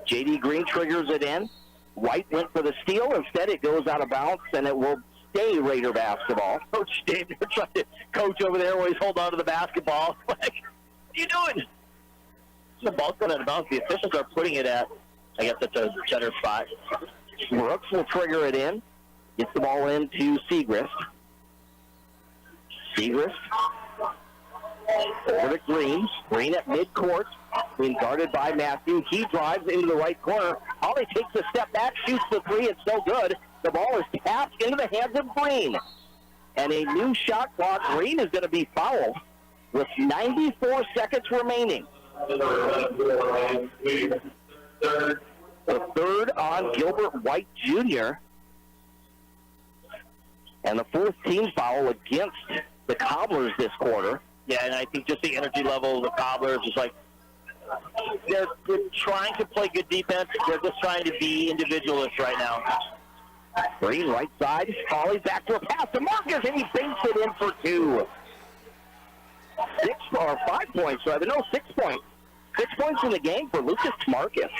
J.D. Green triggers it in. White went for the steal. Instead, it goes out of bounds, and it will stay Raider basketball. Coach David trying to coach over there while he's holding on to the basketball. Like, what are you doing? The ball's going out of bounds. The officials are putting it at, I guess that's a center spot. Brooks will trigger it in. Gets the ball into Segrist. Segrist over to Green. Green at midcourt. Being guarded by Matthew. He drives into the right corner. Holly takes a step back, shoots the three. It's no good. The ball is tapped into the hands of Green. And a new shot clock. Green is going to be fouled with 94 seconds remaining. The third on Gilbert White Jr. And the fourth team foul against the Cobblers this quarter. Yeah, and I think just the energy level of the Cobblers is like, they're trying to play good defense. They're just trying to be individualists right now. Green right side. Holly back to a pass to Marcus, and he banks it in for 2. 5 points, rather. No, 6 points. 6 points in the game for Lucas Marcus.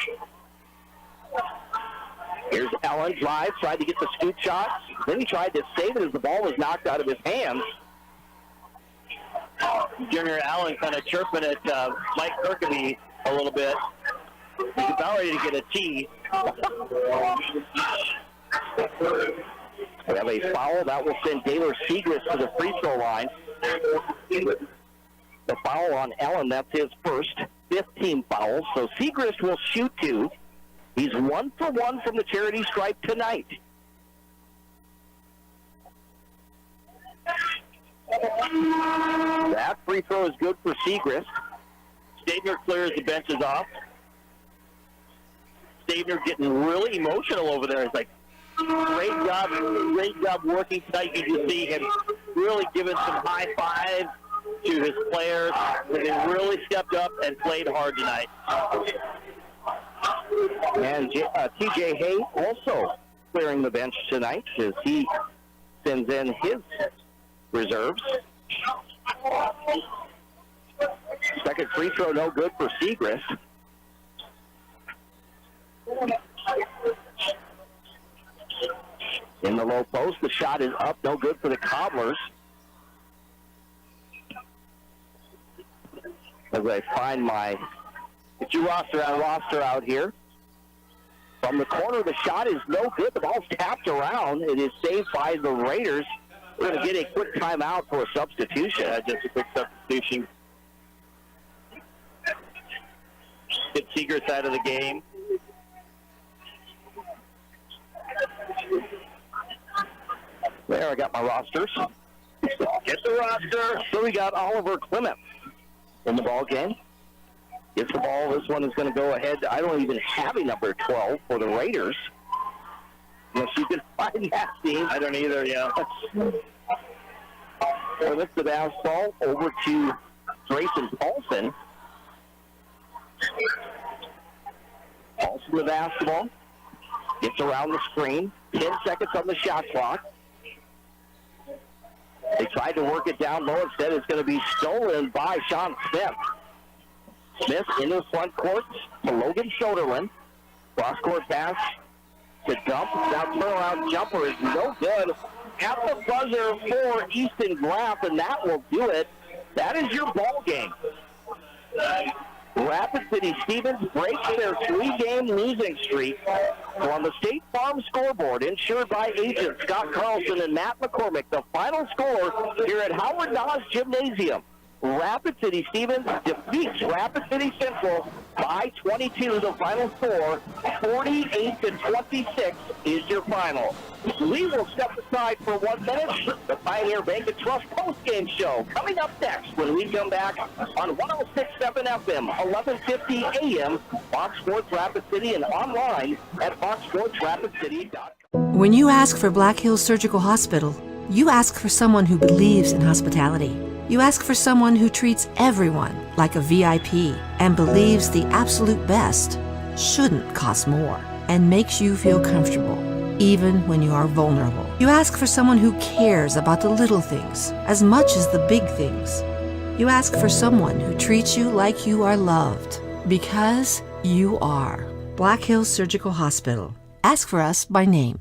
Here's Allen, drive, tried to get the scoop shot. Then he tried to save it as the ball was knocked out of his hands. Junior Allen kind of chirping at Mike Kirkby a little bit. He's about ready to get a tee. We have a foul. That will send Taylor Segrist to the free throw line. The foul on Allen, that's his first. 15 fouls. So Segrist will shoot 2. He's 1 for 1 from the charity stripe tonight. That free throw is good for Segrist. Stabner clears the benches off. Stabner getting really emotional over there. It's like, great job working tonight. You can see him really giving some high fives, to his players. They really stepped up and played hard tonight. And TJ Hay also clearing the bench tonight as he sends in his reserves. Second free throw, no good for Segrist. In the low post, the shot is up, no good for the Cobblers. As I find my get your roster out here. From the corner, the shot is no good. The ball's tapped around. It is saved by the Raiders. We're going to get a quick timeout for a substitution. Just a quick substitution. Get Segrist out of the game. There, I got my rosters. Get the roster. So we got Oliver Clement in the ball game. Gets the ball. This one is going to go ahead. I don't even have a number 12 for the Raiders. Unless you can find that, Steve. I don't either, yeah. So lift the basketball over to Grayson Paulson. Paulson the basketball. Gets around the screen. 10 seconds on the shot clock. They tried to work it down low. Instead, it's going to be stolen by Sean Smith. Smith into the front court to Logan Soderlin. Cross-court pass to Dump. That turnaround jumper is no good. At the buzzer for Easton Graff, and that will do it. That is your ball game. Rapid City Stevens breaks their three-game losing streak. So on the State Farm scoreboard, insured by agents Scott Carlson and Matt McCormick, the final score here at Howard Dawes Gymnasium. Rapid City Stevens defeats Rapid City Central by 22. The final score, 48-26, is your final. We will step aside for 1 minute. The Pioneer Bank and Trust post-game show coming up next when we come back on 106.7 FM, 1150 AM, Fox Sports Rapid City, and online at foxsportsrapidcity.com. When you ask for Black Hills Surgical Hospital, you ask for someone who believes in hospitality. You ask for someone who treats everyone like a VIP and believes the absolute best shouldn't cost more and makes you feel comfortable, even when you are vulnerable. You ask for someone who cares about the little things as much as the big things. You ask for someone who treats you like you are loved, because you are. Black Hills Surgical Hospital. Ask for us by name.